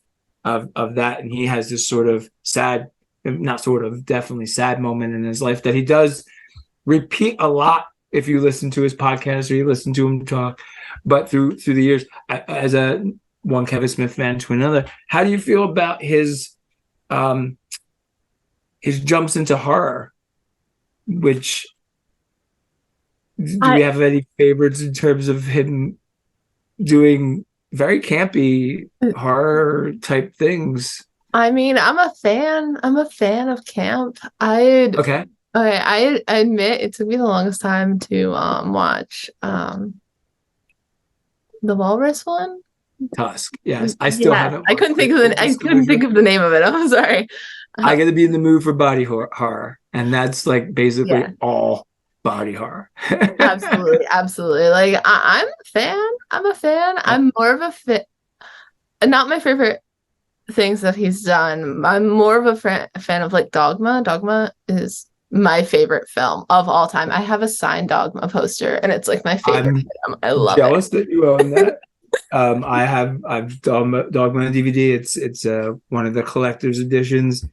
that. And he has this sort of sad, not sort of, definitely sad moment in his life that he does repeat a lot if you listen to his podcast or you listen to him talk. But through the years, as a one Kevin Smith fan to another, how do you feel about his jumps into horror? Which, do we have any favorites in terms of him doing very campy horror type things? I mean, I'm a fan of camp. I admit it took me the longest time to watch the Walrus one. Tusk. Yes, I still haven't. I couldn't think of the name of it. I'm sorry. I got to be in the mood for body horror, and that's like basically all body horror. absolutely. Like I'm a fan. I'm more of a fan. Not my favorite things that he's done. I'm more of a fan of like Dogma. Dogma is my favorite film of all time. I have a signed Dogma poster, and it's like my favorite film. I love it. Jealous that you own that. I've Dogma DVD. It's one of the collector's editions.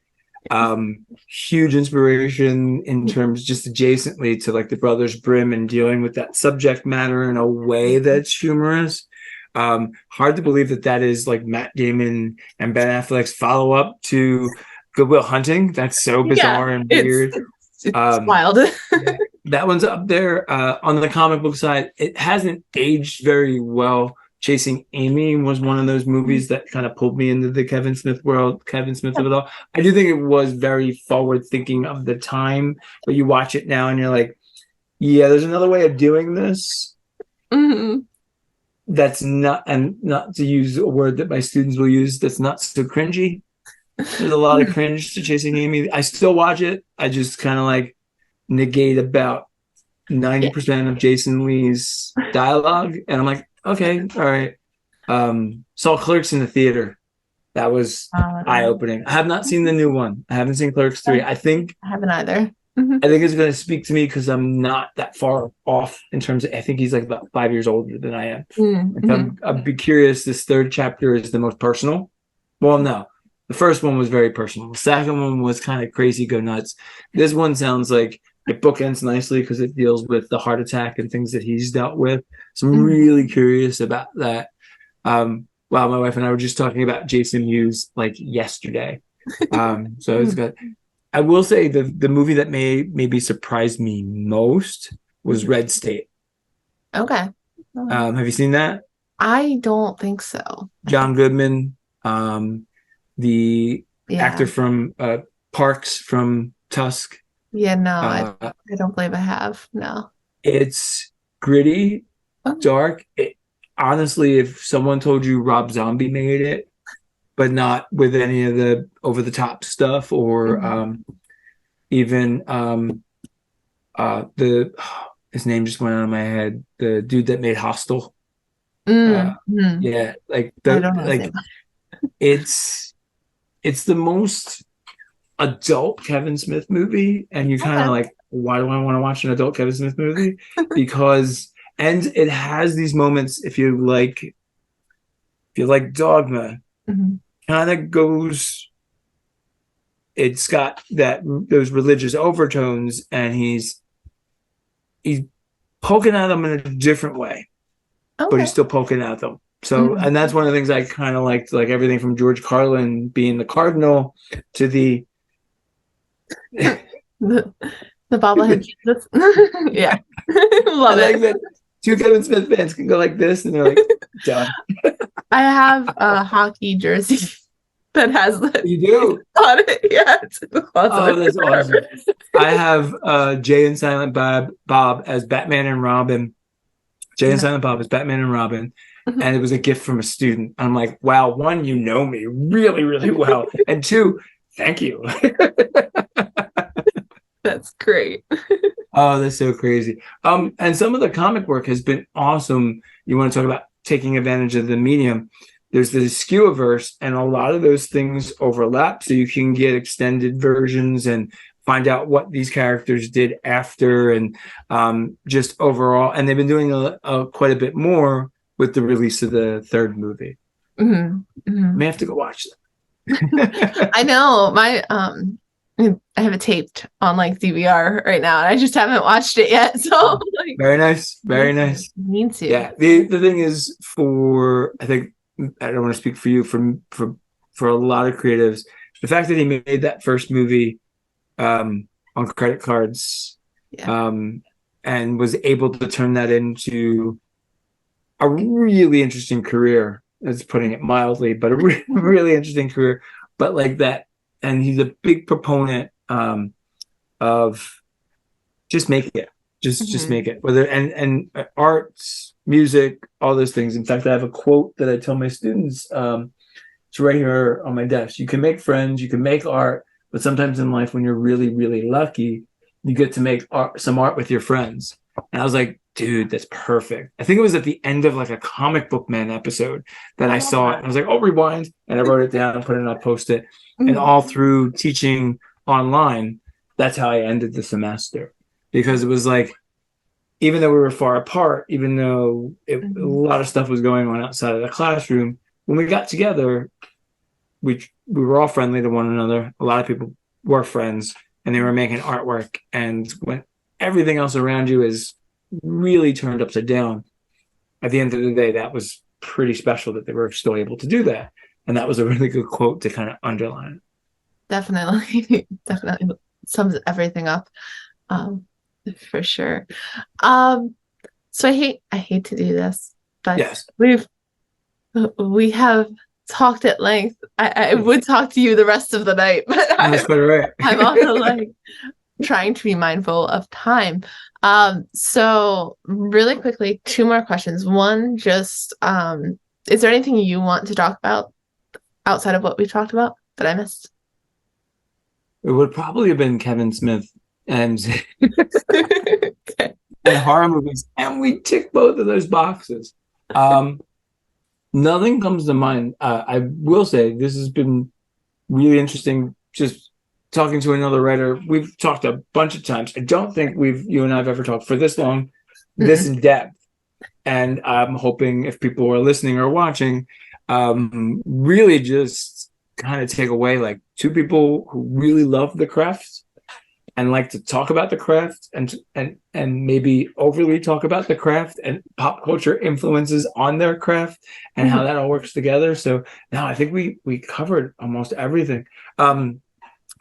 Huge inspiration in terms just adjacently to like the Brothers Grimm and dealing with that subject matter in a way that's humorous. Hard to believe that is like Matt Damon and Ben Affleck's follow-up to Good Will Hunting. That's so bizarre and weird. It's wild. That one's up there. On the comic book side, it hasn't aged very well. Chasing Amy was one of those movies that kind of pulled me into the Kevin Smith world, Kevin Smith of it all. I do think it was very forward thinking of the time, but you watch it now and you're like, yeah, there's another way of doing this. Mm-hmm. That's not, and not to use a word that my students will use, that's not so cringy. There's a lot of cringe to Chasing Amy. I still watch it. I just kind of like negate about 90% of Jason Lee's dialogue. And I'm like, okay, all right. Saw Clerks in the theater. That was eye-opening. I have not seen the new one. I haven't seen Clerks 3. I haven't either. I think it's going to speak to me because I'm not that far off in terms of, I think he's like about 5 years older than I am. Mm-hmm. I'd be curious. This third chapter is the most personal. Well, no. The first one was very personal. The second one was kind of crazy, go nuts. This one sounds like it bookends nicely because it deals with the heart attack and things that he's dealt with. So I'm really curious about that. Wow, my wife and I were just talking about Jason Mewes like yesterday. So it's good. I will say the movie that maybe surprised me most was Red State. Okay. Have you seen that? I don't think so. John Goodman, the actor from Parks from Tusk. Yeah, no, I don't believe I have. No. It's gritty, dark. Honestly, if someone told you Rob Zombie made it, but not with any of the over-the-top stuff or even his name just went out of my head. The dude that made Hostel. Yeah, like it's the most adult Kevin Smith movie, and you're kind of like, why do I want to watch an adult Kevin Smith movie? Because it has these moments. If you like Dogma, kind of goes. It's got those religious overtones, and he's poking at them in a different way, but he's still poking at them. So, and that's one of the things I kind of liked, like everything from George Carlin being the cardinal to the the bobblehead Jesus. Yeah. Love I like it. that two Kevin Smith fans can go like this and they're like, done. I have a hockey jersey that has the You do? on it. Yeah, it's in the closet. Oh, that's awesome. I have Jay and Silent Bob as Batman and Robin. Jay and Silent Bob as Batman and Robin. And it was a gift from a student. I'm like, wow, one, you know me really, really well. And two, thank you. That's great. Oh, that's so crazy. And some of the comic work has been awesome. You want to talk about taking advantage of the medium. There's the Skewiverse, and a lot of those things overlap. So you can get extended versions and find out what these characters did after, and just overall. And they've been doing quite a bit more with the release of the third movie. May have to go watch that. I know my I have it taped on like DVR right now, and I just haven't watched it yet. So like, very nice, very nice. Need to. Yeah, the thing is, for I think I don't want to speak for you, for a lot of creatives, the fact that he made that first movie on credit cards, and was able to turn that into a really interesting career, that's putting it mildly, but a really interesting career. But like that, and he's a big proponent of just make it, just make it. Whether and arts, music, all those things. In fact, I have a quote that I tell my students. It's right here on my desk. You can make friends, you can make art, but sometimes in life, when you're really, really lucky, you get to make some art with your friends. And I was like, dude, that's perfect. I think it was at the end of like a Comic Book Man episode that I saw it. And I was like, oh, rewind. And I wrote it down and put it on Post-it. And all through teaching online, that's how I ended the semester. Because it was like, even though we were far apart, even though a lot of stuff was going on outside of the classroom, when we got together, we were all friendly to one another. A lot of people were friends, and they were making artwork. And when everything else around you is really turned upside down, at the end of the day, that was pretty special that they were still able to do that. And that was a really good quote to kind of underline it. Definitely sums everything up, for sure. So I hate to do this, but yes, we have talked at length. I would talk to you the rest of the night, but that's quite right. I'm also like trying to be mindful of time. So really quickly, two more questions. One, just is there anything you want to talk about outside of what we've talked about that I missed? It would probably have been Kevin Smith and and horror movies, and we tick both of those boxes. Nothing comes to mind. I will say this has been really interesting. Just talking to another writer, we've talked a bunch of times. I don't think you and I have ever talked for this long, this in depth. And I'm hoping if people are listening or watching, really just kind of take away like two people who really love the craft and like to talk about the craft and maybe overly talk about the craft and pop culture influences on their craft and how that all works together. So now I think we covered almost everything.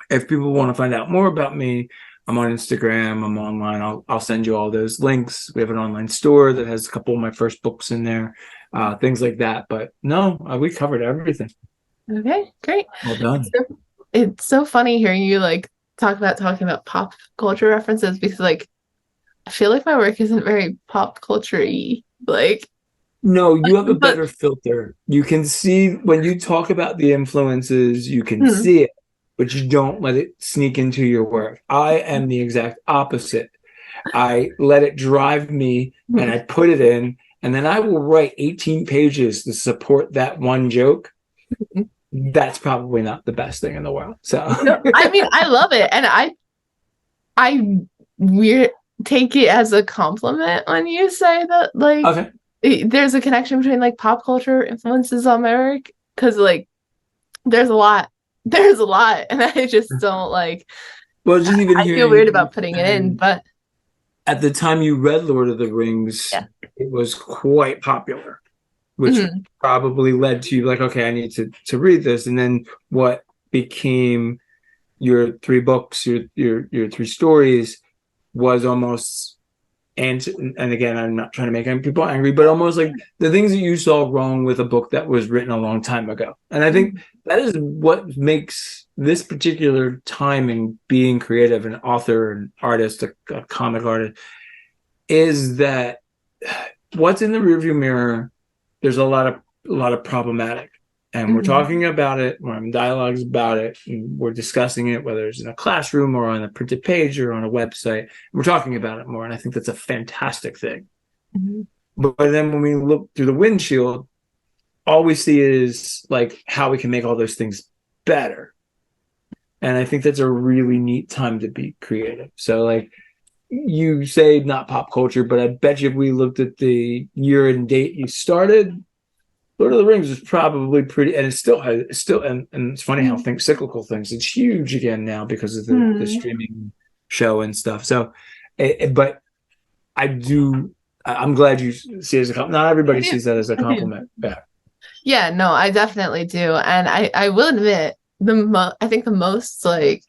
If people want to find out more about me, I'm on Instagram, I'm online. I'll send you all those links. We have an online store that has a couple of my first books in there, things like that. But no, we covered everything. Okay, great. Well done. It's so funny hearing you like talking about pop culture references, because like I feel like my work isn't very pop culture-y. Like, no, you have a better filter. You can see when you talk about the influences, you can see it, but you don't let it sneak into your work. I am the exact opposite. I let it drive me and I put it in, and then I will write 18 pages to support that one joke. That's probably not the best thing in the world. So no, I mean, I love it, and I take it as a compliment when you say that. Like, there's a connection between like pop culture influences on my work, because like there's a lot, and I just don't like. Well, just even I feel weird about putting it in, but at the time you read Lord of the Rings, it was quite popular. which probably led to like, okay, I need to read this. And then what became your 3 books, your 3 stories was almost, and again, I'm not trying to make any people angry, but almost like the things that you saw wrong with a book that was written a long time ago. And I think that is what makes this particular time in being creative, an author, an artist, a comic artist, is that what's in the rearview mirror, there's a lot of problematic. And we're talking about it, we're having dialogues about it, and we're discussing it, whether it's in a classroom or on a printed page or on a website. We're talking about it more, and I think that's a fantastic thing. But then when we look through the windshield, all we see is like how we can make all those things better. And I think that's a really neat time to be creative. So like you say not pop culture, but I bet you if we looked at the year and date you started, Lord of the Rings is probably pretty, and it's still, and it's funny how cyclical things, it's huge again now because of the streaming show and stuff. So, but I'm glad you see it as a compliment. Not everybody sees that as a compliment. Yeah, no, I definitely do. And I will admit, I think the most like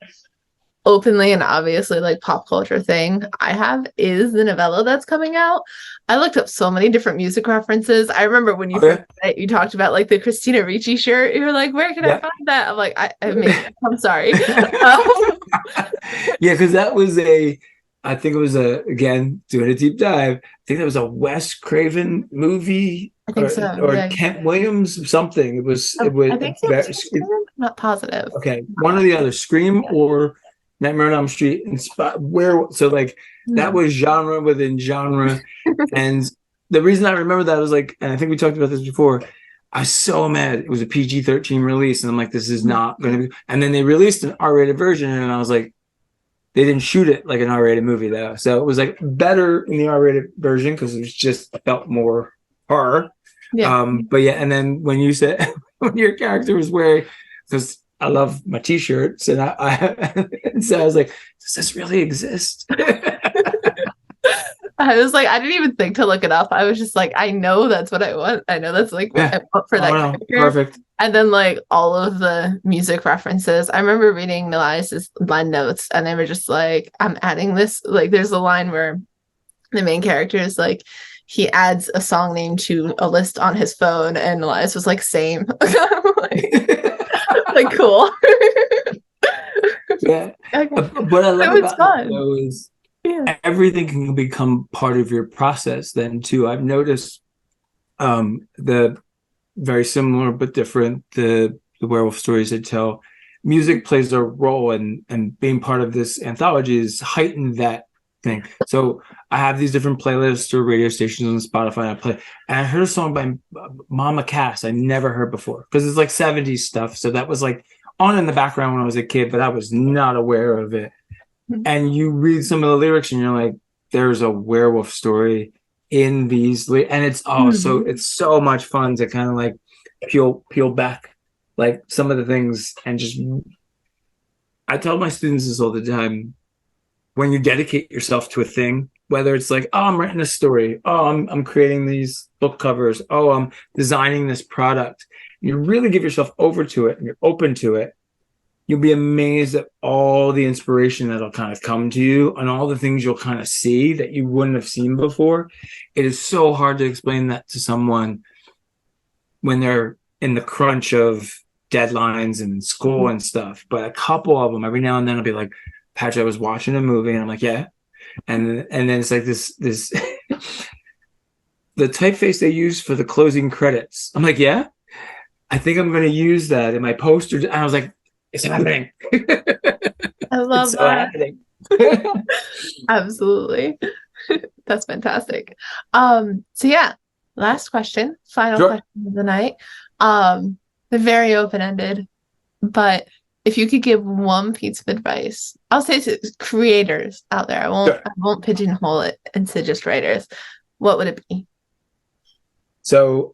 openly and obviously like pop culture thing I have is the novella that's coming out. I looked up so many different music references. I remember when you first said it, you talked about like the Christina Ricci shirt. You were like, where can I find that? I'm like, I'm sorry. Yeah, because that was I think it was again, doing a deep dive, I think that was a Wes Craven movie. I think so. Or Kent Williams, something. It was I think I'm not positive. Okay, one or the other, Scream or Nightmare on Elm Street, so like that was genre within genre. And the reason I remember that was like, and I think we talked about this before, I was so mad it was a PG-13 release, and I'm like, this is not going to be. And then they released an R-rated version, and I was like, they didn't shoot it like an R-rated movie though, so it was like better in the R-rated version because it was just felt more horror. But yeah, and then when you said when your character was wearing, because I love my t-shirts, and and so I was like, does this really exist? I was like, I didn't even think to look it up. I was just like, I know that's what I want. I know that's like what I want for that character. Perfect. And then like all of the music references. I remember reading Elias's line notes, and they were just like, I'm adding this. Like there's a line where the main character is like, he adds a song name to a list on his phone, and Elias was like, same. like cool. Yeah. Okay. What I love about it, though, is Yeah. everything can become part of your process then too. I've noticed the very similar but different, the werewolf stories I tell, music plays a role, and being part of this anthology has heightened that thing. So I have these different playlists or radio stations on Spotify I play, and I heard a song by Mama Cass I never heard before because it's like 70s stuff. So that was like on in the background when I was a kid, but I was not aware of it. And you read some of the lyrics and you're like, there's a werewolf story in these, and it's so it's so much fun to kind of like peel back like some of the things. And just, I tell my students this all the time, when you dedicate yourself to a thing, whether it's like, oh, I'm writing a story, oh, I'm creating these book covers, oh, I'm designing this product, you really give yourself over to it and you're open to it, you'll be amazed at all the inspiration that'll kind of come to you and all the things you'll kind of see that you wouldn't have seen before. It is so hard to explain that to someone when they're in the crunch of deadlines and school and stuff. But a couple of them, every now and then I'll be like, Patch, I was watching a movie, and I'm like, yeah. And then it's like this the typeface they use for the closing credits. I'm like, yeah, I think I'm going to use that in my poster. And I was like, it's happening. I love it's that. Absolutely. That's fantastic. So yeah, last question, final question of the night. They're very open-ended, but if you could give one piece of advice, I'll say to creators out there, I won't pigeonhole it into just writers, what would it be? So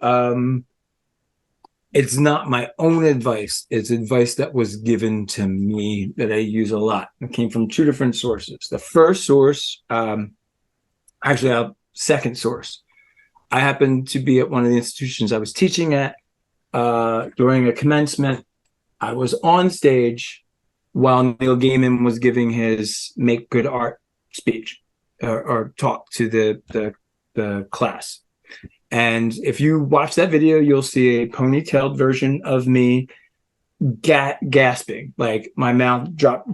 it's not my own advice. It's advice that was given to me that I use a lot. It came from 2 different sources. The first source, actually our second source, I happened to be at one of the institutions I was teaching at during a commencement. I was on stage while Neil Gaiman was giving his Make Good Art speech or talk to the class. And if you watch that video, you'll see a ponytailed version of me gasping, like my mouth drop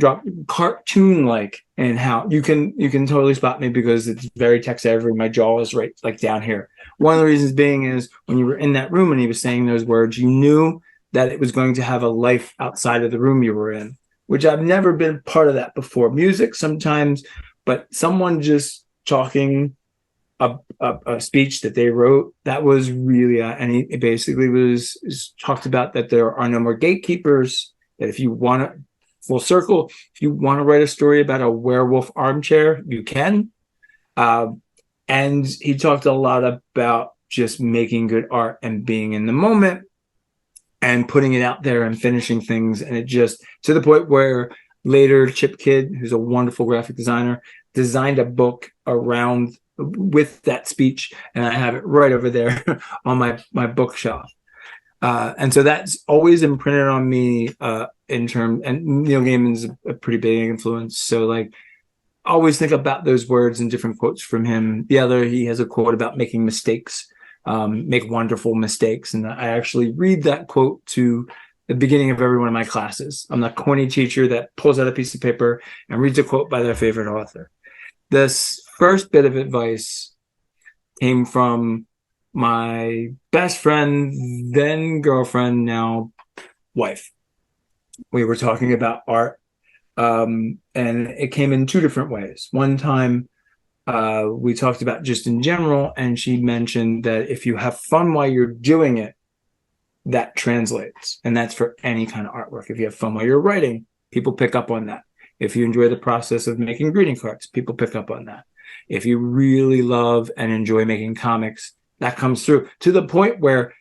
cartoon like, and how you can totally spot me because it's very tech savvy. My jaw is right like down here. One of the reasons being is when you were in that room and he was saying those words, you knew that it was going to have a life outside of the room you were in, which I've never been part of that before. Music sometimes, but someone just talking a speech that they wrote, that was really and he basically was talked about that there are no more gatekeepers, that if you want to, full circle, if you want to write a story about a werewolf armchair, you can. And he talked a lot about just making good art and being in the moment and putting it out there and finishing things. And it just, to the point where later Chip Kidd, who's a wonderful graphic designer, designed a book around with that speech, and I have it right over there on my bookshelf. And so that's always imprinted on me in terms, and Neil Gaiman's a pretty big influence. So like, always think about those words and different quotes from him. He has a quote about making mistakes, make wonderful mistakes. And I actually read that quote to the beginning of every one of my classes. I'm the corny teacher that pulls out a piece of paper and reads a quote by their favorite author. This first bit of advice came from my best friend, then girlfriend, now wife. We were talking about art, and it came in two different ways. One time, we talked about just in general, and she mentioned that if you have fun while you're doing it, that translates. And that's for any kind of artwork. If you have fun while you're writing, people pick up on that. If you enjoy the process of making greeting cards, people pick up on that. If you really love and enjoy making comics, that comes through to the point where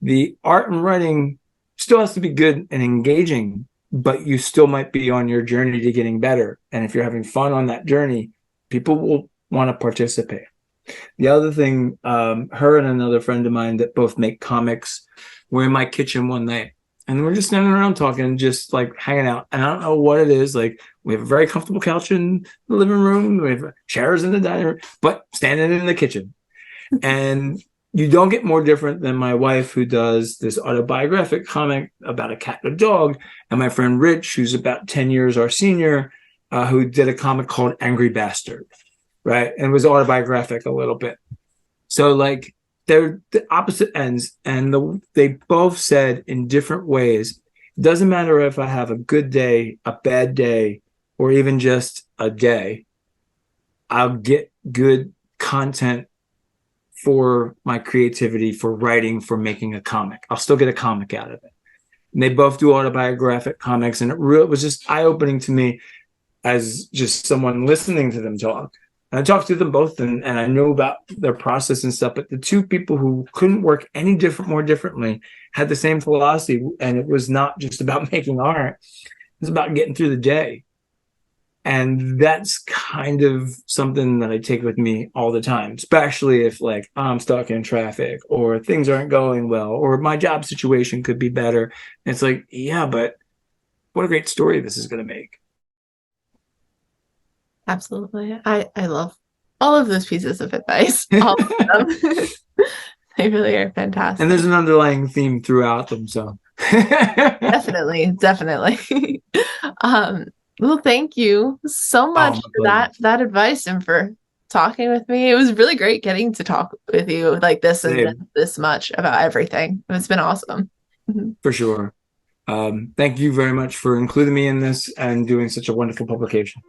the art and writing still has to be good and engaging, but you still might be on your journey to getting better. And if you're having fun on that journey, people will want to participate. The other thing, her and another friend of mine that both make comics were in my kitchen one night. And we're just standing around talking, just like hanging out. And I don't know what it is. Like, we have a very comfortable couch in the living room. We have chairs in the dining room, but standing in the kitchen. And you don't get more different than my wife, who does this autobiographic comic about a cat and a dog. And my friend Rich, who's about 10 years our senior, who did a comic called Angry Bastard, right? And it was autobiographic a little bit. So like, they're the opposite ends, and they both said in different ways, it doesn't matter if I have a good day, a bad day, or even just a day, I'll get good content for my creativity, for writing, for making a comic. I'll still get a comic out of it. And they both do autobiographic comics, and it was just eye-opening to me as just someone listening to them talk. And I talked to them both, and I know about their process and stuff, but the two people who couldn't work any more differently had the same philosophy, and it was not just about making art. It was about getting through the day. And that's kind of something that I take with me all the time, especially if like I'm stuck in traffic or things aren't going well or my job situation could be better. And it's like, yeah, but what a great story this is going to make. Absolutely. I love all of those pieces of advice. All of them. They really are fantastic. And there's an underlying theme throughout them. So definitely. Well, thank you so much for that advice and for talking with me. It was really great getting to talk with you like this and this much about everything. It's been awesome. For sure. Thank you very much for including me in this and doing such a wonderful publication.